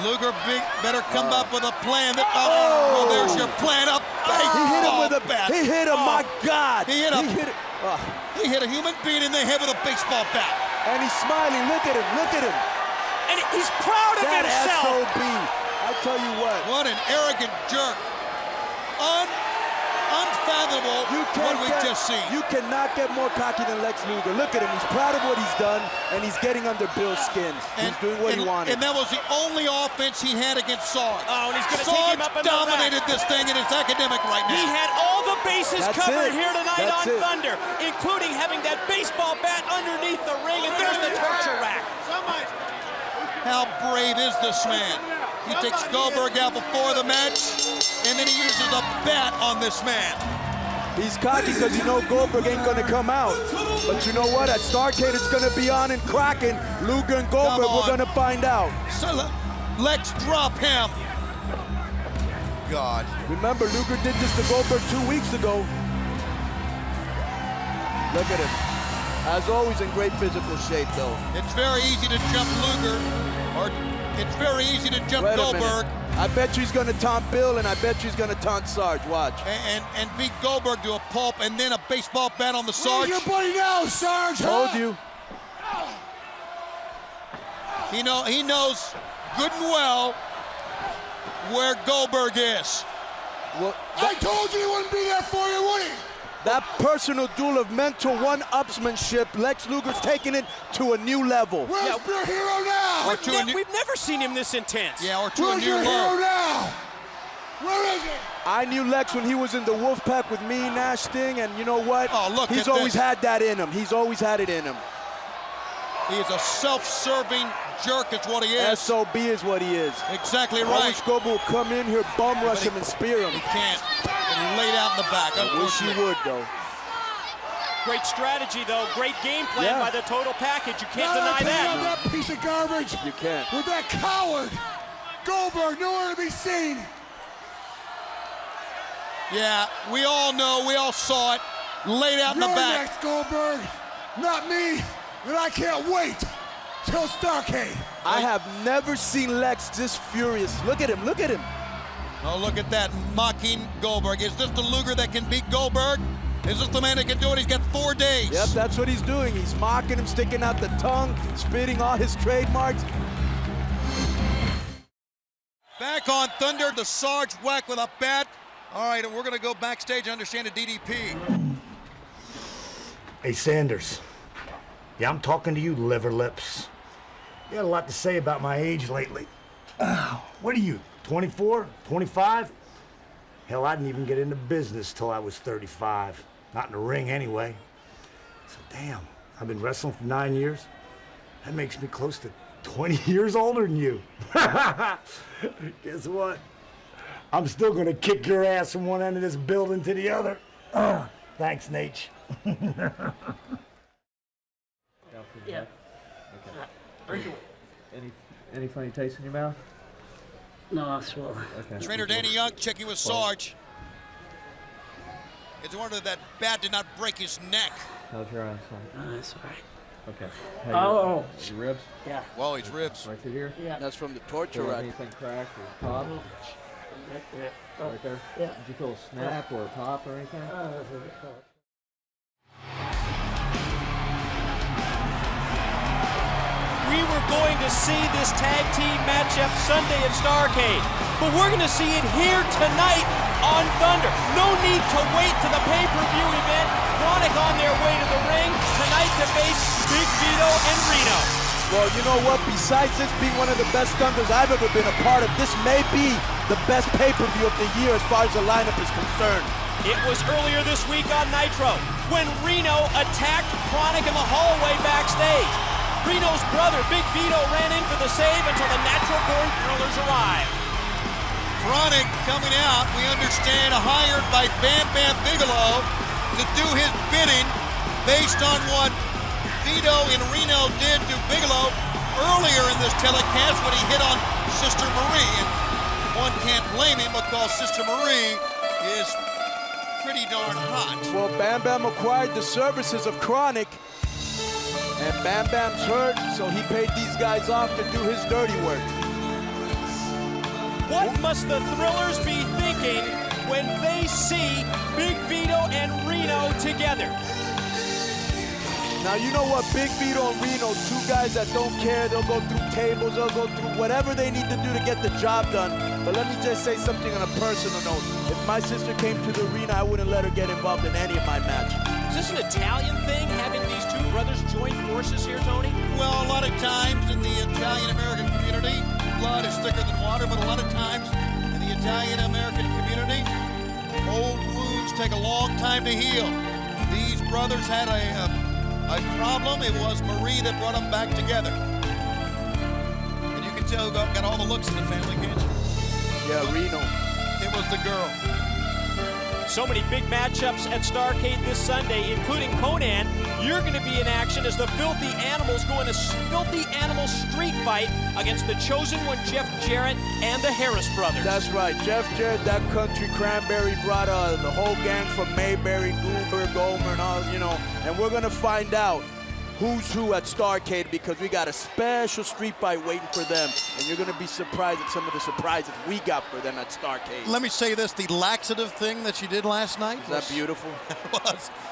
Luger better come up with a plan. Oh, there's your plan. He hit him with a bat. He hit him, my God. He hit a human being in the head with a baseball bat. And he's smiling. Look at him. Look at him. And he's proud of himself. That SOB. I tell you what. What an arrogant jerk. Unfathomable what we've just seen. You cannot get more cocky than Lex Luger. Look at him. He's proud of what he's done, and he's getting under Bill's skin. He's doing what he wanted. And that was the only offense he had against Sarge. Oh, and he's going to take him up in the rack. dominated this thing, and it's academic right now. He had all the bases covered here tonight on it. Thunder, including having that baseball bat underneath the ring, and there's the torture rack. How brave is this man? He takes Goldberg out before the match, and then he uses a bat on this man. He's cocky because you know Goldberg ain't going to come out. But you know what? At Starrcade, it's going to be on and cracking. Luger and Goldberg, we're going to find out. So let's drop him. God. Remember, Luger did this to Goldberg 2 weeks ago. Look at him. As always, in great physical shape, though. It's very easy to jump Luger, or it's very easy to jump Goldberg. I bet you he's going to taunt Bill, and I bet you he's going to taunt Sarge. Watch. And beat Goldberg to a pulp, and then a baseball bat on the Sarge. Where's your buddy now, Sarge? Told you. He knows good and well where Goldberg is. Well, I told you he wouldn't be there for you, would he? That personal duel of mental one-upsmanship, Lex Luger's taking it to a new level. Where's your hero now? We've never seen him this intense. Yeah, or to Where's a new your hero low. now? Where is he? I knew Lex when he was in the Wolfpack with me, Nash, Sting, and you know what? Oh, look He's at always this. had that in him. He's always had it in him. He is a self-serving jerk, is what he is. SOB is what he is. Exactly I right. wish Goldberg would come in here, bum rush him, and spear him. He can't. And laid out in the back. I wish he would, though. Great strategy, though. Great game plan by the total package. You can't deny that piece of garbage. You can't. With that coward. Goldberg, nowhere to be seen. Yeah, we all know. We all saw it. Laid out in the You're back. next, Goldberg. Not me. And I can't wait till Starrcade. I have never seen Lex this furious. Look at him. Look at him. Oh, look at that, mocking Goldberg. Is this the Luger that can beat Goldberg? Is this the man that can do it? He's got 4 days. Yep, that's what he's doing. He's mocking him, sticking out the tongue, spitting all his trademarks. Back on Thunder, the Sarge whack with a bat. All right, we're going to go backstage and understand the DDP. Hey, Sanders. Yeah, I'm talking to you, liver lips. You got a lot to say about my age lately. What are you, 24, 25? Hell, I didn't even get into business till I was 35. Not in the ring, anyway. So, damn, I've been wrestling for 9 years. That makes me close to 20 years older than you. Guess what? I'm still gonna kick your ass from one end of this building to the other. Thanks, Nate. Yeah. Okay. Any funny taste in your mouth? No, I swallow. Okay. Trainer Danny Young checking with Sarge. It's a wonder that bat did not break his neck. How's your eyes? That's all right. Okay. Oh. Your ribs? Yeah. Wally's ribs. Right through here? Yeah. That's from the torture Feel rack. anything crack or pop? Right there? Yeah. Did you feel a snap or a pop or anything? We were going to see this tag team matchup Sunday at Starrcade, but we're going to see it here tonight on Thunder. No need to wait to the pay-per-view event. KroniK on their way to the ring tonight to face Big Vito and Reno. Well, you know what? Besides this being one of the best Thunders I've ever been a part of, this may be the best pay-per-view of the year as far as the lineup is concerned. It was earlier this week on Nitro when Reno attacked KroniK in the hallway backstage. Reno's brother, Big Vito, ran in for the save until the natural-born thrillers arrived. KroniK coming out, we understand, hired by Bam Bam Bigelow to do his bidding based on what Vito in Reno did to Bigelow earlier in this telecast when he hit on Sister Marie. And one can't blame him because Sister Marie is pretty darn hot. Well, Bam Bam acquired the services of KroniK, and Bam Bam's hurt, so he paid these guys off to do his dirty work. What must the Thrillers be thinking when they see Big Vito and Reno together? Now, you know what, Big Vito and Reno, two guys that don't care. They'll go through tables, they'll go through whatever they need to do to get the job done. But let me just say something on a personal note. If my sister came to the arena, I wouldn't let her get involved in any of my matches. Is this an Italian thing, having these two brothers join forces here, Tony? Well, a lot of times in the Italian-American community, blood is thicker than water, but a lot of times in the Italian-American community, old wounds take a long time to heal. These brothers had a problem. It was Marie that brought them back together. And you can tell who got all the looks in the family, can't you? Yeah, Reno. It was the girl. So many big matchups at Starrcade this Sunday, including Conan. You're going to be in action as the Filthy Animals go in a Filthy Animal street fight against the Chosen One, Jeff Jarrett, and the Harris brothers. That's right. Jeff Jarrett, that country cranberry, brought the whole gang from Mayberry, Goldberg, Gomer, and all, you know. And we're going to find out who's who at Starrcade because we got a special street fight waiting for them. And you're going to be surprised at some of the surprises we got for them at Starrcade. Let me say this, the laxative thing that you did last night. Is that beautiful?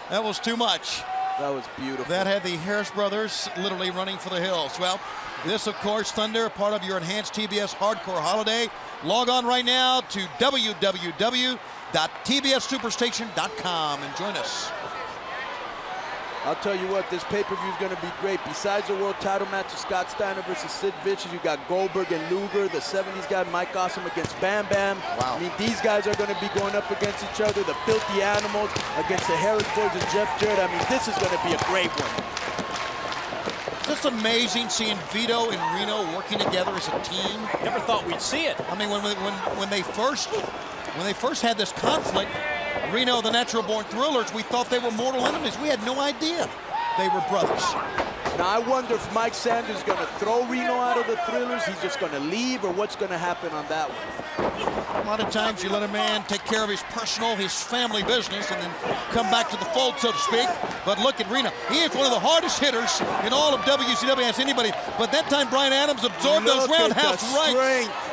That was too much. That was beautiful. That had the Harris brothers literally running for the hills. Well, this, of course, Thunder, part of your enhanced TBS Hardcore Holiday. Log on right now to www.tbssuperstation.com and join us. I'll tell you what, this pay-per-view is going to be great. Besides the world title match of Scott Steiner versus Sid Vicious, you got Goldberg and Luger, the 70s guy Mike Awesome against Bam Bam. Wow. I mean, these guys are going to be going up against each other. The Filthy Animals against the Harris Boys and Jeff Jarrett. I mean, this is going to be a great one. It's just amazing seeing Vito and Reno working together as a team. Never thought we'd see it. I mean, when they first had this conflict, Reno, the natural-born Thrillers, we thought they were mortal enemies. We had no idea they were brothers. Now, I wonder if Mike Sanders is going to throw Reno out of the Thrillers, he's just going to leave, or what's going to happen on that one. A lot of times you let a man take care of his personal, his family business, and then come back to the fold, so to speak. But look at Reno. He is one of the hardest hitters in all of WCW, as anybody. But that time, Brian Adams absorbed those roundhouse rights.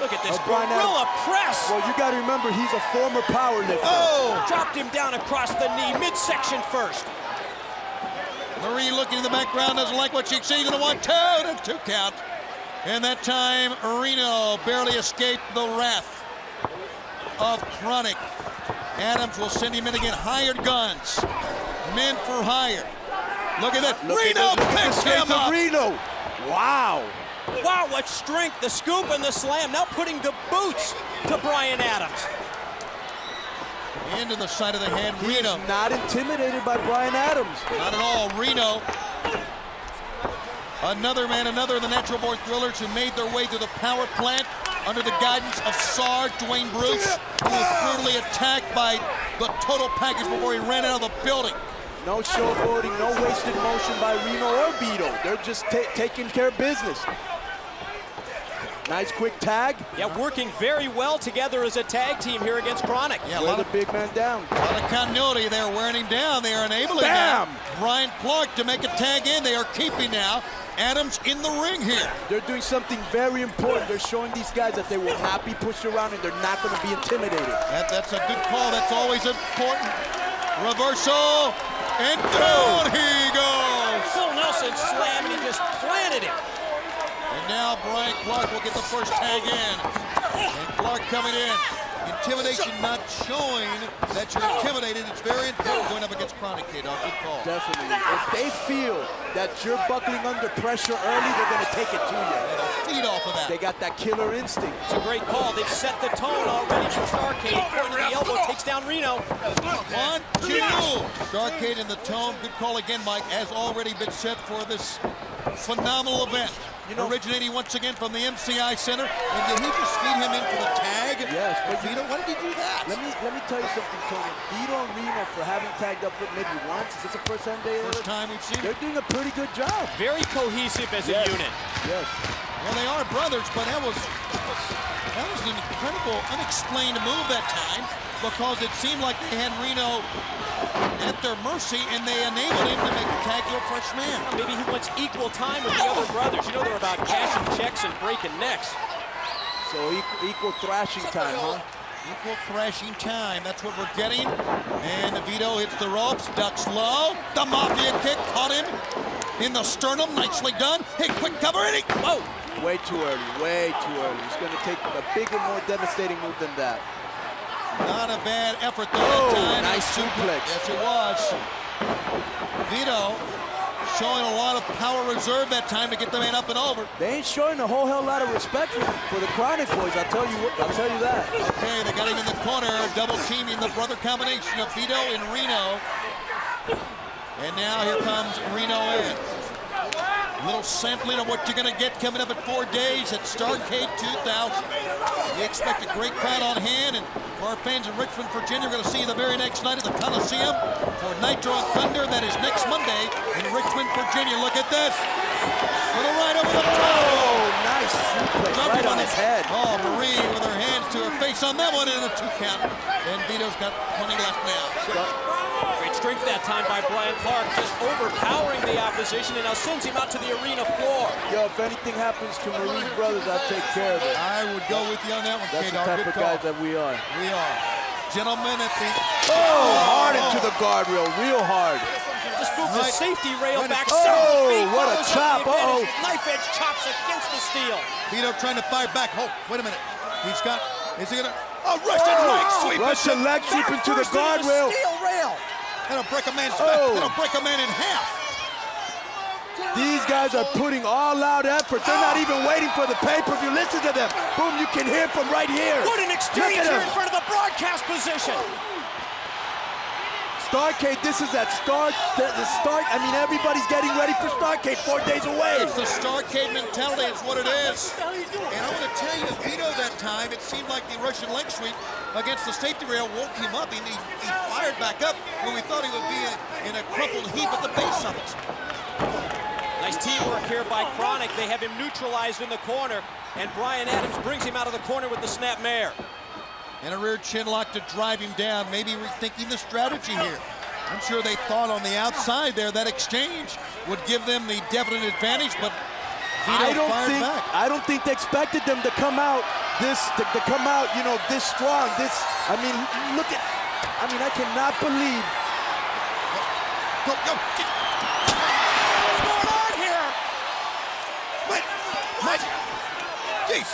Look at this gorilla press. Well, you got to remember, he's a former powerlifter. Oh! Dropped him down across the knee, midsection first. Marie looking in the background, doesn't like what she sees in a 1-2 and 2 count. And that time, Reno barely escaped the wrath of KroniK. Adams will send him in again. Hired guns. Men for hire. Look at that. Reno picks him up. Reno. Wow. Wow, what strength. The scoop and the slam. Now putting the boots to Brian Adams. Into the side of the head, Reno. He's not intimidated by Brian Adams. Not at all. Reno. Another man, another of the natural-born Thrillers who made their way to the power plant under the guidance of Sarge, Dewayne Bruce, who was brutally attacked by the total package before he ran out of the building. No showboating, no wasted motion by Reno or Vito. They're just taking care of business. Nice quick tag. Yeah, working very well together as a tag team here against KroniK. Yeah, Wear the big man down. A lot of continuity. They are wearing him down. They are enabling now Brian Clark to make a tag in. They are keeping now Adams in the ring here. They're doing something very important. They're showing these guys that they will not be pushed around and they're not going to be intimidated. That's a good call. That's always important. Reversal. And down he goes. Full Nelson slam, and he just planted him. And now Brian Clark will get the first tag in. And Clark coming in. Intimidation not showing that you're intimidated. It's very important going up against KroniK, kid. Good call. Definitely. If they feel that you're buckling under pressure early, they're going to take it to you. And they'll feed off of that. They got that killer instinct. It's a great call. They've set the tone already for Starrcade. Point to the elbow, takes down Reno. 1, 2. Starrcade in the tone. Good call again, Mike. Has already been set for this phenomenal event. Originating once again from the MCI Center. And did he just feed him in for the tag? Yes. But Vito, why did he do that? Let me tell you something, Tony. Vito and Reno, for having tagged up with maybe once, is this the first time First time we've seen They're doing a pretty good job. Very cohesive as a unit. Yes. Well, they are brothers, but that was an incredible, unexplained move that time because it seemed like they had Reno at their mercy and they enabled him to make a tag to a fresh man. Maybe he wants equal time with the other brothers. You know they're about cashing checks and breaking necks. So equal thrashing time, huh? Equal thrashing time, that's what we're getting. And Vito hits the ropes, ducks low. The Mafia kick caught him in the sternum, nicely done. Hey, quick cover, and he, whoa! Way too early, way too early. He's going to take a bigger, more devastating move than that. Not a bad effort though that time. Nice suplex. Yes, it was. Vito showing a lot of power reserve that time to get the man up and over. They ain't showing a whole hell lot of respect for the KroniK boys, I'll tell you that. Okay, they got him in the corner, double teaming the brother combination of Vito and Reno. And now here comes Reno in. A little sampling of what you're going to get coming up in 4 days at Starrcade 2000. We expect a great crowd on hand, and for our fans in Richmond, Virginia, we're going to see you the very next night at the Coliseum for Nitro and Thunder. That is next Monday in Richmond, Virginia. Look at this. For the right over the top. Oh, nice suplex right on his head. Oh, Marie with her hands to her face on that one in a 2 count. And Vito's got plenty left now. Great strength that time by Brian Clark, just overpowering the opposition, and now sends him out to the arena floor. Yo, if anything happens to Marie's brothers, I'll take care of it. I would go with you on that one, That's K-Dog. the type of guys that we are. We are. Gentlemen at the... hard into the guardrail, real hard. Just moved the safety rail back Oh, several feet. what a chop. Uh-oh. Knife edge chops against the steel. Vito trying to fire back. Oh, wait a minute. He's got... Is he going to... A Russian leg sweep. Russian leg sweep into the guardrail. Steel rail. That'll break a man's back. That'll break a man in half. These guys are putting all out effort. They're not even waiting for the pay-per-view. Listen to them. Boom, you can hear from right here. What an exchange here in front of the broadcast position. Starrcade, this is at start. I mean, everybody's getting ready for Starrcade 4 days away. It's the Starrcade mentality. It's what it is. And I want to tell you, Vito that time, it seemed like the Russian leg sweep against the safety rail woke him up. He fired back up when we thought he would be in a crumpled heap at the base of it. Nice teamwork here by KroniK. They have him neutralized in the corner, and Brian Adams brings him out of the corner with the snap mare. And a rear chin lock to drive him down, maybe rethinking the strategy here. I'm sure they thought on the outside there that exchange would give them the definite advantage, but Vito fired back. I don't think they expected them to come out this strong. I mean, look at, I cannot believe. Go. What's going on here? Wait, Mike. Jeez.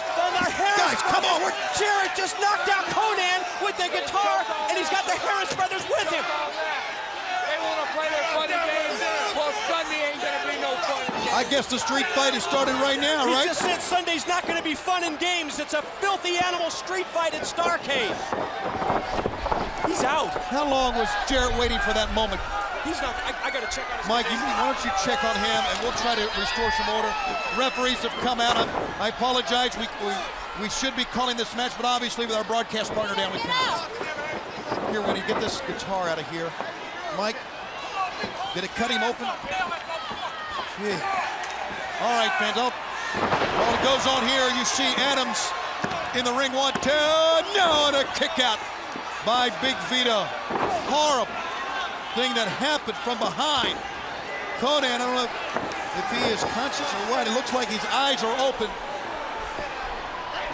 Guys, come on. Jarrett just knocked out Conan with the guitar, and he's got the Harris brothers with him. They want to play their funny games. Well, Sunday ain't going to be no fun. I guess the street fight is starting right now, right? He just said Sunday's not going to be fun and games. It's a filthy animal street fight at Starrcade. He's out. How long was Jarrett waiting for that moment? He's not. I got to check on his Mike, why don't you check on him, and we'll try to restore some order. Referees have come out. I apologize. We should be calling this match, but obviously with our broadcast partner down, we can't. Here, when you get this guitar out of here, Mike, did it cut him open? Yeah. All right, fans. While it goes on here, you see Adams in the ring. 1, 2. No, and a kick out by Big Vito. Horrible thing that happened from behind. Conan, I don't know if he is conscious or what. It looks like his eyes are open.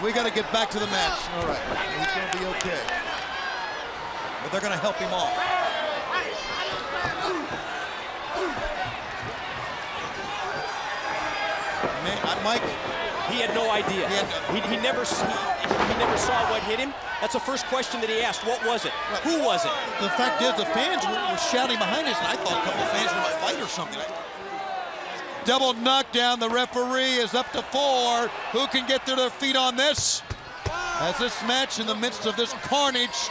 We got to get back to the match. All right, he's going to be okay. But they're going to help him off. Man, Mike, he had no idea. He never saw what hit him. That's the first question that he asked. What was it? Who was it? The fact is, the fans were shouting behind us, and I thought a couple of fans were going to fight or something. Double knockdown. The referee is up to 4. Who can get to their feet on this? As this match in the midst of this carnage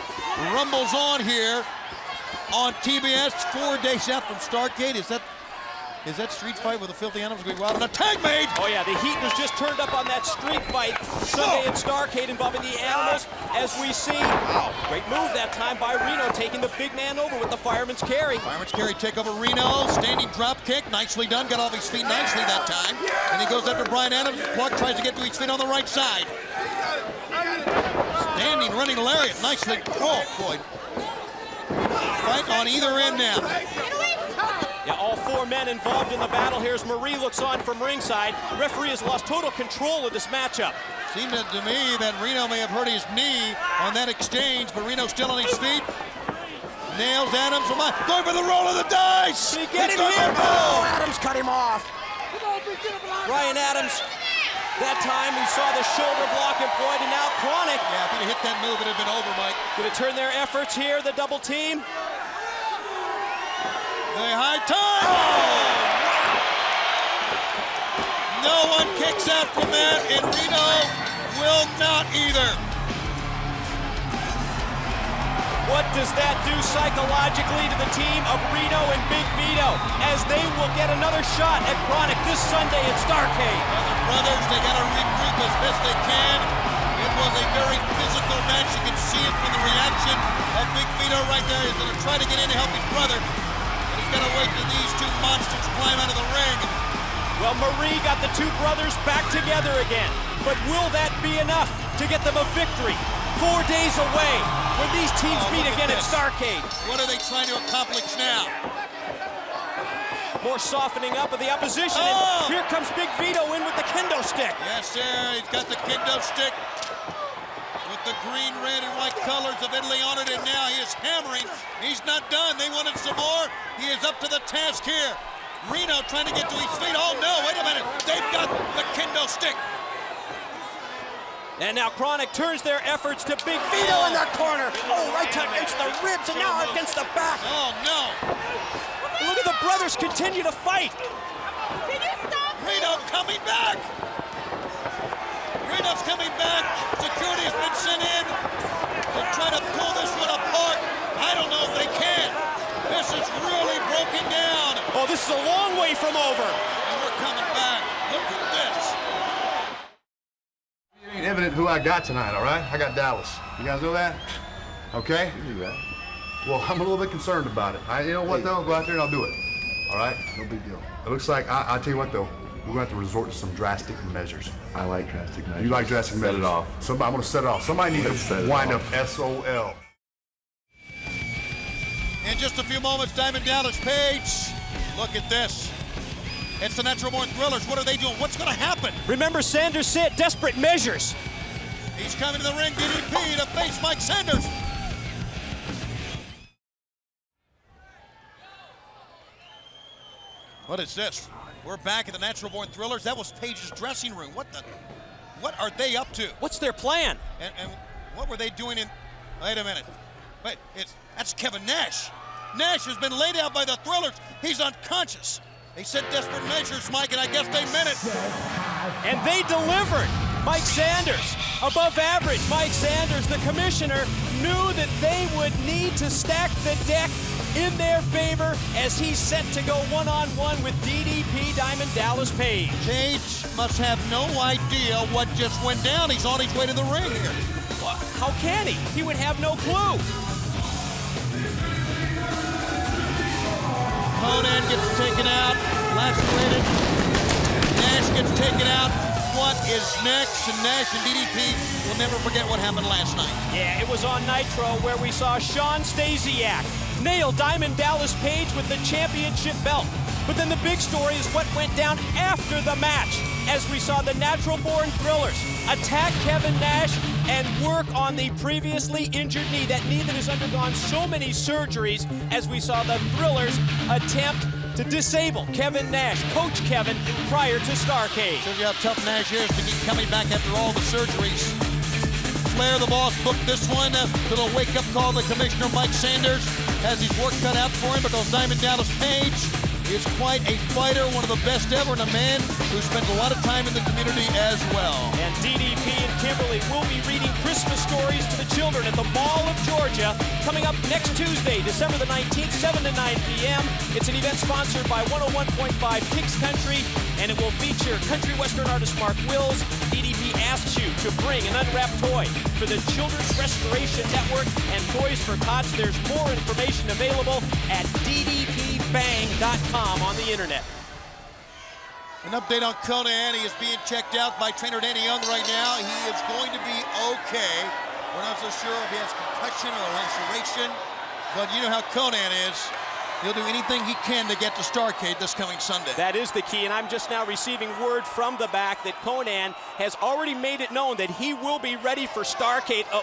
rumbles on here on TBS 4 days out from Starrcade. Is that Is that street fight with the Filthy Animals going wild? And a tag made! Oh yeah, the heat was just turned up on that street fight Sunday at Starrcade involving the Animals. As we see, great move that time by Reno, taking the big man over with the fireman's carry. Fireman's carry take over Reno, standing drop kick, nicely done, got off his feet nicely that time. And he goes after Brian Adams. Clark tries to get to his feet on the right side. Standing, running lariat, nicely. Oh boy. Fight on either end now. Yeah, all four men involved in the battle here as Marie looks on from ringside. Referee has lost total control of this matchup. Seemed to me that Reno may have hurt his knee on that exchange, but Reno's still on his feet. Nails Adams from going for the roll of the dice. He gets him here. Oh, Adams cut him off. Brian Adams, that time we saw the shoulder block employed, and now KroniK. Yeah, if he'd hit that move, it'd have been over, Mike. Gonna turn their efforts here, the double team. The high time! Oh, wow. No one kicks out from that, and Reno will not either. What does that do psychologically to the team of Reno and Big Vito as they will get another shot at KroniK this Sunday at Starrcade? Well, the brothers, they got to regroup as best they can. It was a very physical match. You can see it from the reaction of Big Vito right there. He's going to try to get in to help his brother. Gotta wait till these two monsters climb out of the ring. Well, Marie got the two brothers back together again. But will that be enough to get them a victory 4 days away when these teams meet again at Starrcade? What are they trying to accomplish now? More softening up of the opposition. And here comes Big Vito in with the kendo stick. Yes, sir. He's got the kendo stick with the green, red, and white colors of Italy on it, and now he is hammering. He's not done. They wanted some more. He is up to the task here. Reno trying to get to his feet. Oh, no, wait a minute. They've got the kendo stick. And now KroniK turns their efforts to Big Vito in the corner. Oh, right against the ribs and now against the back. Oh, no. Look at the brothers continue to fight. Can you stop? Reno coming back. Reno's coming back. Security has been sent in to try to pull this one apart. I don't know if they can. This is really broken down. Oh, this is a long way from over. And we're coming back. Look at this. It ain't evident who I got tonight, all right? I got Dallas. You guys know that? Okay? You do that. Well, I'm a little bit concerned about it. You know what, though? I'll go out there and I'll do it. All right? No big deal. It looks like, I'll tell you what, though. We're going to have to resort to some drastic measures. I like drastic measures. You like drastic measures? Set it off. Somebody, I'm going to set it off. Somebody needs to wind up SOL. In just a few moments, Diamond Dallas Page. Look at this. It's the Natural Born Thrillers. What are they doing? What's going to happen? Remember, Sanders said desperate measures. He's coming to the ring, DDP, to face Mike Sanders. What is this? We're back at the Natural Born Thrillers. That was Page's dressing room. What are they up to? What's their plan? And what were they doing in? Wait a minute. Wait, that's Kevin Nash. Nash has been laid out by the Thrillers. He's unconscious. They said desperate measures, Mike, and I guess they meant it. And they delivered. Mike Sanders, above average. Mike Sanders, the commissioner, knew that they would need to stack the deck in their favor as he's set to go one-on-one with DDP Diamond Dallas Page. Page must have no idea what just went down. He's on his way to the ring here. Well, how can he? He would have no clue. Conan gets taken out, lacerated. Nash gets taken out. What is next? And Nash and DDP will never forget what happened last night. Yeah, it was on Nitro where we saw Sean Stasiak nail Diamond Dallas Page with the championship belt. But then the big story is what went down after the match, as we saw the Natural Born Thrillers attack Kevin Nash and work on the previously injured knee, that knee that has undergone so many surgeries, as we saw the Thrillers attempt to disable Kevin Nash, Coach Kevin, prior to Starrcade. Shows you how tough Nash is to keep coming back after all the surgeries. Flair, the boss, booked this one. Little wake-up call to Commissioner Mike Sanders. Has his work cut out for him because Diamond Dallas Page is quite a fighter, one of the best ever, and a man who spent a lot of time in the community as well. And DDP and Kimberly will be reading Christmas stories to the children at the Mall of Georgia coming up next Tuesday, December the 19th, 7 to 9 p.m. It's an event sponsored by 101.5 Kicks Country, and it will feature country western artist Mark Wills. DDP asks you to bring an unwrapped toy for the Children's Restoration Network and Toys for Tots. There's more information available at ddpbang.com on the internet. An update on Conan. He is being checked out by trainer Danny Young right now. He is going to be okay. We're not so sure if he has concussion or laceration, but you know how Conan is. He'll do anything he can to get to Starrcade this coming Sunday. That is the key, and I'm just now receiving word from the back that Conan has already made it known that he will be ready for Starrcade. Oh,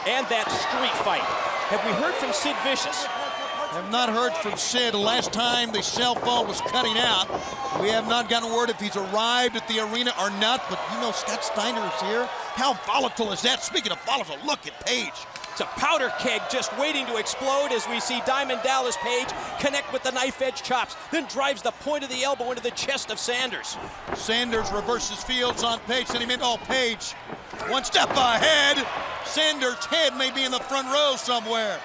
and that street fight. Have we heard from Sid Vicious? Have not heard from Sid. Last time the cell phone was cutting out. We have not gotten word if he's arrived at the arena or not, but you know Scott Steiner is here. How volatile is that? Speaking of volatile, look at Page. It's a powder keg just waiting to explode as we see Diamond Dallas Page connect with the knife edge chops, then drives the point of the elbow into the chest of Sanders. Sanders reverses fields on Page, sending him in. Oh, Page, one step ahead. Sanders' head may be in the front row somewhere.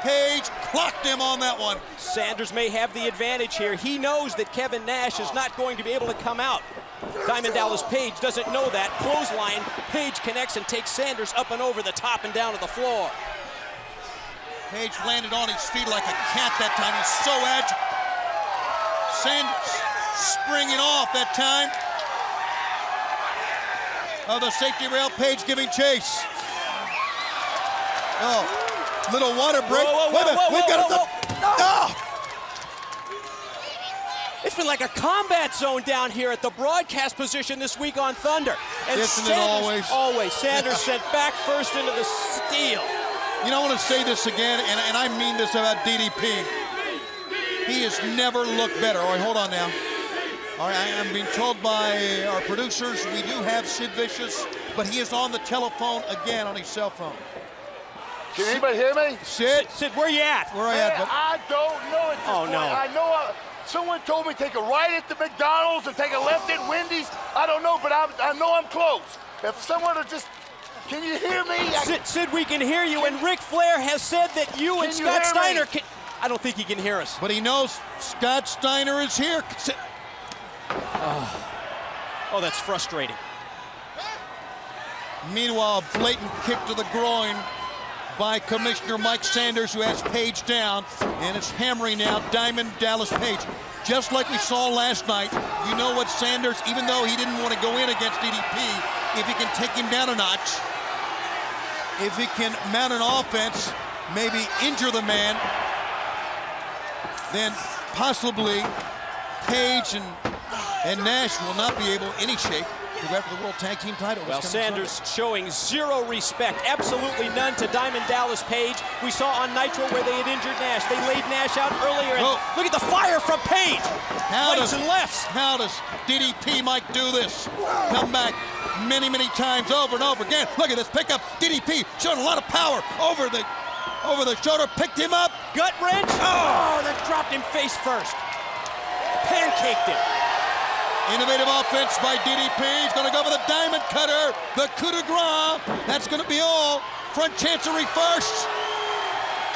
Page clocked him on that one. Sanders may have the advantage here. He knows that Kevin Nash is not going to be able to come out. Diamond Dallas Page doesn't know that. Clothesline, Page connects and takes Sanders up and over the top and down to the floor. Page landed on his feet like a cat that time. He's so agile. Sanders springing off that time. Oh, the safety rail, Page giving chase. Oh, little water break. Wait a minute, we've got it. Oh! It's been like a combat zone down here at the broadcast position this week on Thunder. And Isn't Sanders, it always? Always. Sanders sent back first into the steel. You know, I want to say this again, and I mean this about DDP. He has never looked better. All right, hold on now. All right, I'm being told by our producers we do have Sid Vicious, but he is on the telephone again on his cell phone. Can anybody hear me? Sid, where you at? Where are you at? I don't know at this point. No. I know someone told me take a right at the McDonald's and take a left at Wendy's. I don't know, but I know I'm close. If someone would just, can you hear me? Sid, we can hear you, and Ric Flair has said that you and Scott Steiner can. I don't think he can hear us. But he knows Scott Steiner is here. Oh, that's frustrating. Meanwhile, blatant kick to the groin by Commissioner Mike Sanders, who has Page down, and it's hammering now Diamond Dallas Page. Just like we saw last night, you know what Sanders, even though he didn't want to go in against DDP, if he can take him down a notch, if he can mount an offense, maybe injure the man, then possibly Page and Nash will not be able, in any shape, to go after the World Tag Team title. Well, Sanders showing zero respect, absolutely none to Diamond Dallas Page. We saw on Nitro where they had injured Nash. They laid Nash out earlier, and look at the fire from Page. Rights and lefts. How does DDP Mike do this? Come back many, many times over and over again. Look at this pickup. DDP showing a lot of power over the shoulder, picked him up. Gut wrench. Oh, then dropped him face first. Pancaked him. Innovative offense by DDP. He's going to go for the diamond cutter, the coup de grace. That's going to be all. Front chancery first.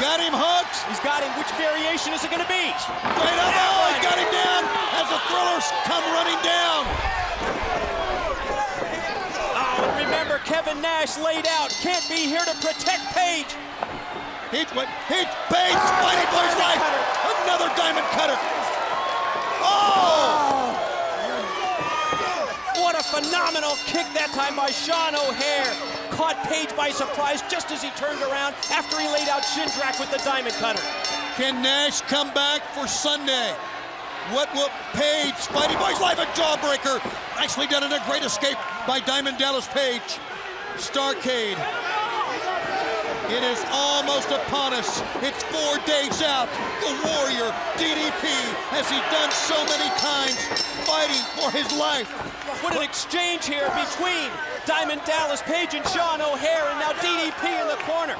Got him hooked. He's got him. Which variation is it going to be? Straight up. Oh, he got him down as the Thrillers come running down. Oh, and remember, Kevin Nash laid out. Can't be here to protect Page. Page, fighting for his life. Another diamond cutter. Oh! What a phenomenal kick that time by Sean O'Hare. Caught Page by surprise just as he turned around after he laid out Shindrak with the diamond cutter. Can Nash come back for Sunday? What will Page fighting for his life? A jawbreaker. Nicely done and a great escape by Diamond Dallas Page. Starrcade. It is almost upon us. It's 4 days out. The Warrior, DDP, as he's done so many times, fighting for his life. What an exchange here between Diamond Dallas Page and Sean O'Hare, and now DDP in the corner.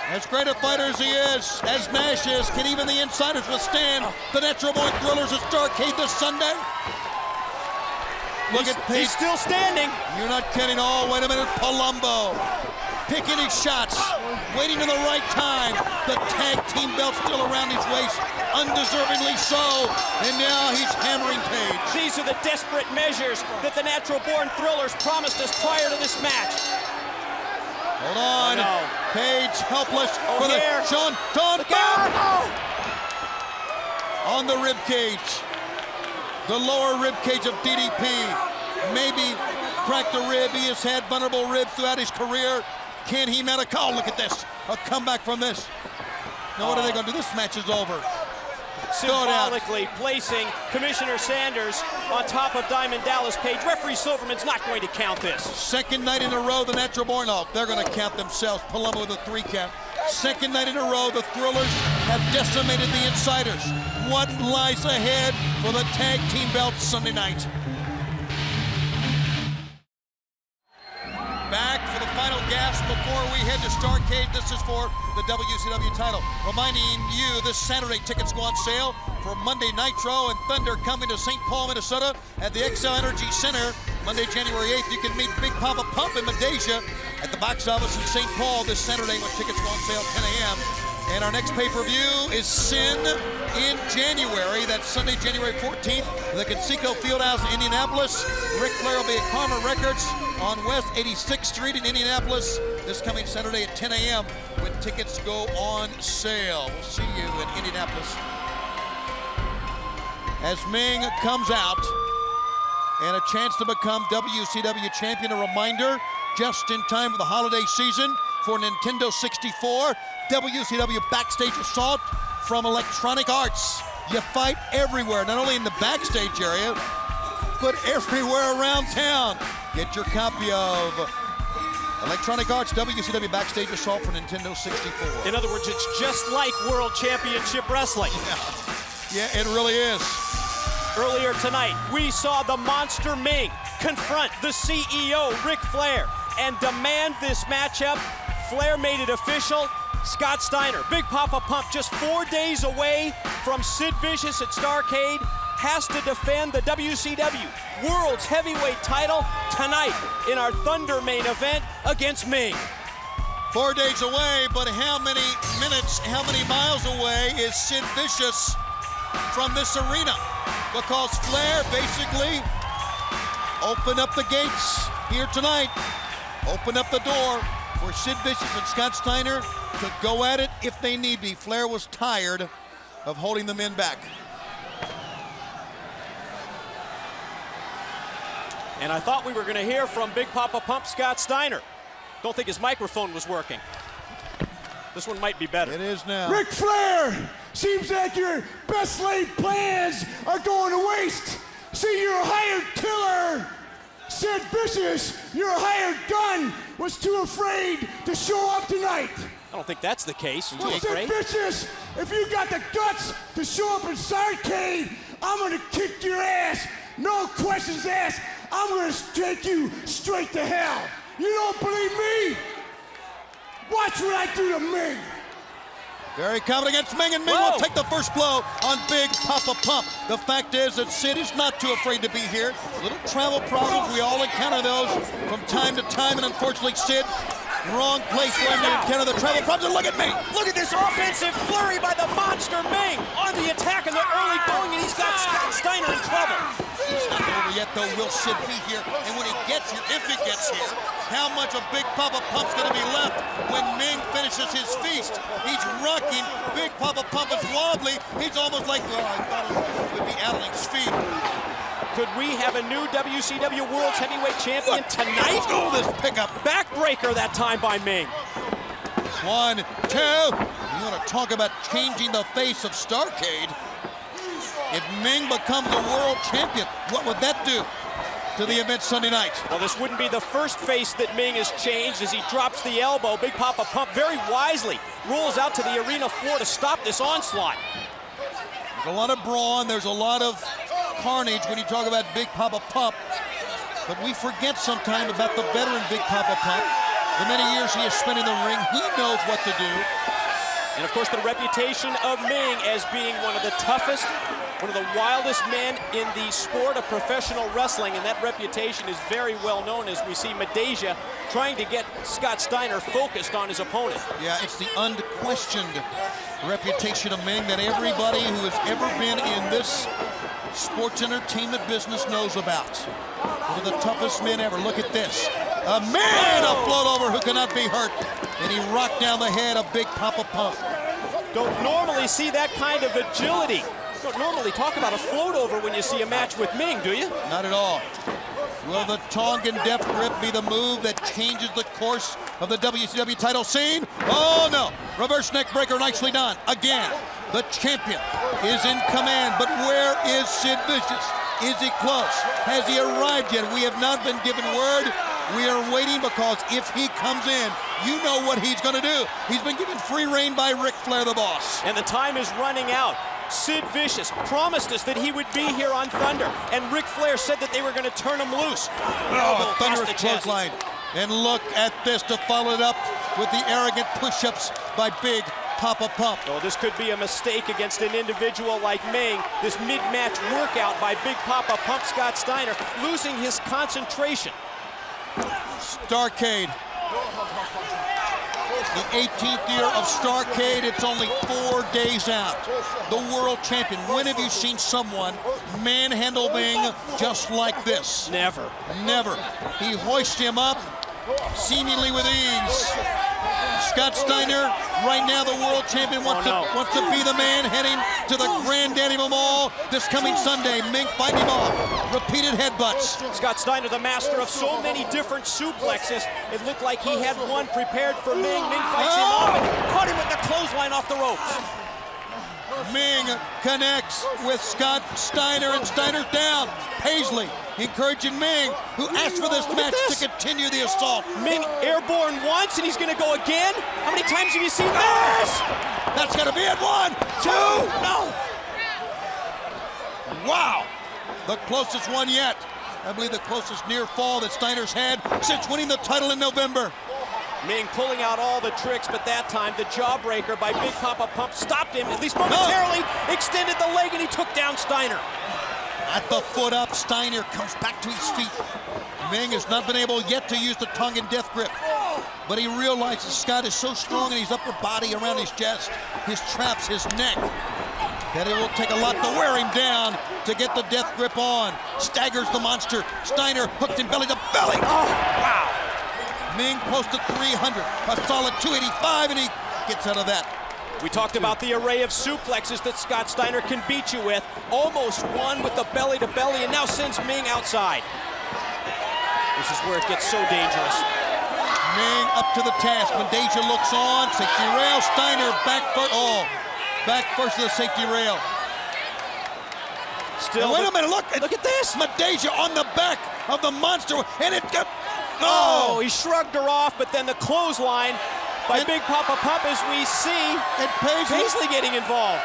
As great a fighter as he is, as Nash is, can even the insiders withstand the Natural Born Thrillers at Starrcade this Sunday? Look at Page. He's still standing. You're not kidding. Oh, wait a minute. Palumbo. picking his shots, waiting to the right time. The tag team belt still around his waist, undeservingly so, and now he's hammering Page. These are the desperate measures that the natural-born Thrillers promised us prior to this match. Hold on. Oh, no. Page helpless for the Sean Don on the rib cage. The lower rib cage of DDP. Maybe cracked a rib. He has had vulnerable ribs throughout his career. Can he mount a call? Look at this. A comeback from this. Now what are they going to do? This match is over. Symbolically placing Commissioner Sanders on top of Diamond Dallas Page. Referee Silverman's not going to count this. Second night in a row, the Natural Born Hulk, they're going to count themselves. Palumbo with a 3 count. Second night in a row, the Thrillers have decimated the Insiders. What lies ahead for the tag team belt Sunday night? Back for the final gasp before we head to Starrcade. This is for the WCW title. Reminding you, this Saturday tickets go on sale for Monday Nitro and Thunder coming to St. Paul, Minnesota at the XL Energy Center. Monday, January 8th, you can meet Big Papa Pump and Medeja at the box office in St. Paul this Saturday when tickets go on sale at 10 a.m. And our next pay-per-view is Sin in January. That's Sunday, January 14th, the Conseco Fieldhouse in Indianapolis. Ric Flair will be at Karma Records on West 86th Street in Indianapolis this coming Saturday at 10 a.m. when tickets go on sale. We'll see you in Indianapolis. As Meng comes out and a chance to become WCW champion, a reminder, just in time for the holiday season for Nintendo 64, WCW Backstage Assault from Electronic Arts. You fight everywhere, not only in the backstage area, but everywhere around town. Get your copy of Electronic Arts WCW Backstage Assault for Nintendo 64. In other words, it's just like World Championship Wrestling. Yeah, it really is. Earlier tonight, we saw the Monster Meng confront the CEO, Ric Flair, and demand this matchup. Flair made it official. Scott Steiner, Big Papa Pump, just 4 days away from Sid Vicious at Starrcade, has to defend the WCW World's Heavyweight title tonight in our Thunder main event against Meng. 4 days away, but how many minutes, how many miles away is Sid Vicious from this arena? Because Flair basically opened up the gates here tonight, opened up the door for Sid Vicious and Scott Steiner to go at it if they need be. Flair was tired of holding the men back. And I thought we were going to hear from Big Papa Pump Scott Steiner. Don't think his microphone was working. This one might be better. It is now. Ric Flair, seems like your best laid plans are going to waste. See, you're a hired killer. Sid Vicious, your hired gun, was too afraid to show up tonight. I don't think that's the case. Well, Sid Vicious, if you got the guts to show up in Starrcade, I'm gonna kick your ass. No questions asked. I'm gonna take you straight to hell. You don't believe me? Watch what I do to Meng. Very confident against Meng, and Meng will take the first blow on Big Papa Pump. The fact is that Sid is not too afraid to be here. Little travel problems, we all encounter those from time to time, and unfortunately Sid, wrong place for him to encounter the travel problems. And look at me! Look at this offensive flurry by the Monster Meng on the attack in the early going, and he's got Scott Steiner in trouble. It's not over yet, though. Will Sid be here? And when he gets here, if he gets here, how much of Big Papa Pump's going to be left when Meng finishes his feast? He's rocking. Big Papa Pump is wobbly. He's almost like, oh, I thought it would be out on his feet. Could we have a new WCW World's Heavyweight Champion tonight? Oh, this pickup. Backbreaker that time by Meng. 1, 2. You want to talk about changing the face of Starrcade? If Meng becomes the world champion, what would that do to the event Sunday night? Well, this wouldn't be the first face that Meng has changed as he drops the elbow. Big Papa Pump very wisely rolls out to the arena floor to stop this onslaught. There's a lot of brawn, there's a lot of carnage when you talk about Big Papa Pump, but we forget sometimes about the veteran Big Papa Pump. The many years he has spent in the ring, he knows what to do. And of course, the reputation of Meng as being one of the toughest, one of the wildest men in the sport of professional wrestling, and that reputation is very well known as we see Madeja trying to get Scott Steiner focused on his opponent. Yeah, it's the unquestioned reputation of Meng that everybody who has ever been in this sports entertainment business knows about. One of the toughest men ever. Look at this. A man, a float over who cannot be hurt. And he rocked down the head of Big Papa Pump. Don't normally see that kind of agility. Don't normally talk about a float over when you see a match with Meng, do you? Not at all. Will the Tongan Death Grip be the move that changes the course of the WCW title scene? Oh no! Reverse neck breaker, nicely done. Again, the champion is in command, but where is Sid Vicious? Is he close? Has he arrived yet? We have not been given word. We are waiting because if he comes in, you know what he's going to do. He's been given free reign by Ric Flair, the boss. And the time is running out. Sid Vicious promised us that he would be here on Thunder, and Ric Flair said that they were going to turn him loose. Oh, thunderous clothesline. And look at this to follow it up with the arrogant push-ups by Big Papa Pump. Oh, this could be a mistake against an individual like Meng. This mid-match workout by Big Papa Pump Scott Steiner, losing his concentration. Starrcade. The 18th year of Starrcade, it's only 4 days out. The world champion. When have you seen someone manhandle Meng just like this? Never. Never. He hoists him up, seemingly with ease. Scott Steiner, right now the world champion, wants to be the man heading to the granddaddy of them all this coming Sunday. Meng fighting him off. Repeated headbutts. Scott Steiner, the master of so many different suplexes. It looked like he had one prepared for Meng. Meng fights him off and caught him with the clothesline off the ropes. Meng connects with Scott Steiner, and Steiner's down. Paisley encouraging Meng, who asked for this match to continue the assault. Meng airborne once, and he's going to go again. How many times have you seen this? That's going to be it. 1, 2. No. Wow. The closest one yet. I believe the closest near fall that Steiner's had since winning the title in November. Meng pulling out all the tricks, but that time the jawbreaker by Big Papa Pump stopped him, at least momentarily, extended the leg, and he took down Steiner. At the foot up, Steiner comes back to his feet. Meng has not been able yet to use the Tongan Death Grip, but he realizes Scott is so strong in his upper body, around his chest, his traps, his neck, that it will take a lot to wear him down to get the Death Grip on. Staggers the monster. Steiner hooked him belly to belly. Oh, wow. Meng posted 300, a solid 285, and he gets out of that. We talked about the array of suplexes that Scott Steiner can beat you with. Almost won with the belly to belly, and now sends Meng outside. This is where it gets so dangerous. Meng up to the task. Madeja looks on. Safety rail. Steiner back first. Oh, back first to the safety rail. Still. Now, wait a minute. Look at this. Madeja on the back of the monster, and it got. Oh, he shrugged her off, but then the clothesline by Big Papa Pump, as we see, and Paisley getting involved.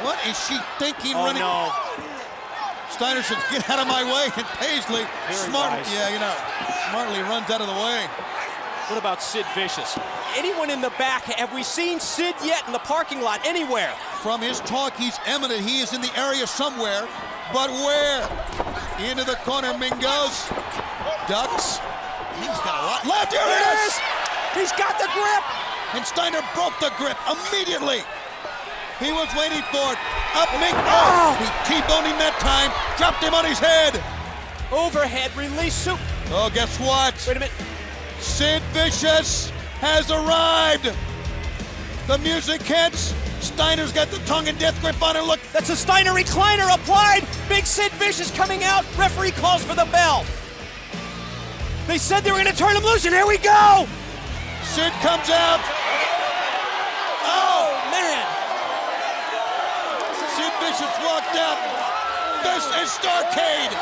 What is she thinking? Oh, running? no. Steiner says, "Get out of my way," and Paisley, smartly runs out of the way. What about Sid Vicious? Anyone in the back? Have we seen Sid yet in the parking lot anywhere? From his talk, he's eminent. He is in the area somewhere, but where? Into the corner, Meng goes. Ducks. He's got a lot left. Here it is. He's got the grip. And Steiner broke the grip immediately. He was waiting for it. Up Meng. Oh! He T-boned him that time. Dropped him on his head. Overhead release soup. Oh, guess what? Wait a minute. Sid Vicious has arrived. The music hits. Steiner's got the Tongan Death Grip on him. Look. That's a Steiner recliner applied. Big Sid Vicious coming out. Referee calls for the bell. They said they were going to turn him loose, and here we go. Sid comes out. Oh, man. Sid Vicious walked out. This is Starrcade.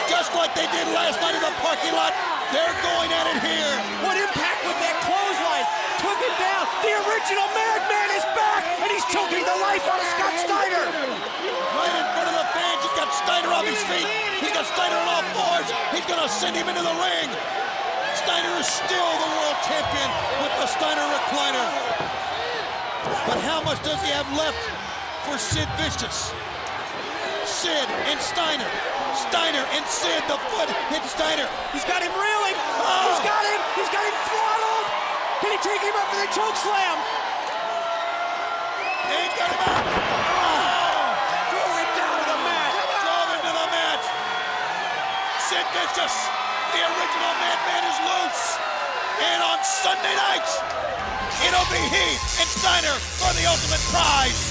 Just like they did last night in the parking lot, they're going at it here. What impact with that clothesline? Took him down. The original Madman is back, and he's choking the life out of Scott Steiner. Right in front of the fans, he's got Steiner off his feet. He's got Steiner on all fours. He's going to send him into the ring. Steiner is still the world champion with the Steiner recliner. But how much does he have left for Sid Vicious? Sid and Steiner. Steiner and Sid, the foot hits Steiner. He's got him reeling. Oh. He's got him. He's got him throttled. Can he take him up for the choke slam? He's got him out. Oh. Throw him down to the mat. Drove him to the mat. Sid Vicious, the original Madman, is loose. And on Sunday night, it'll be he and Steiner for the ultimate prize.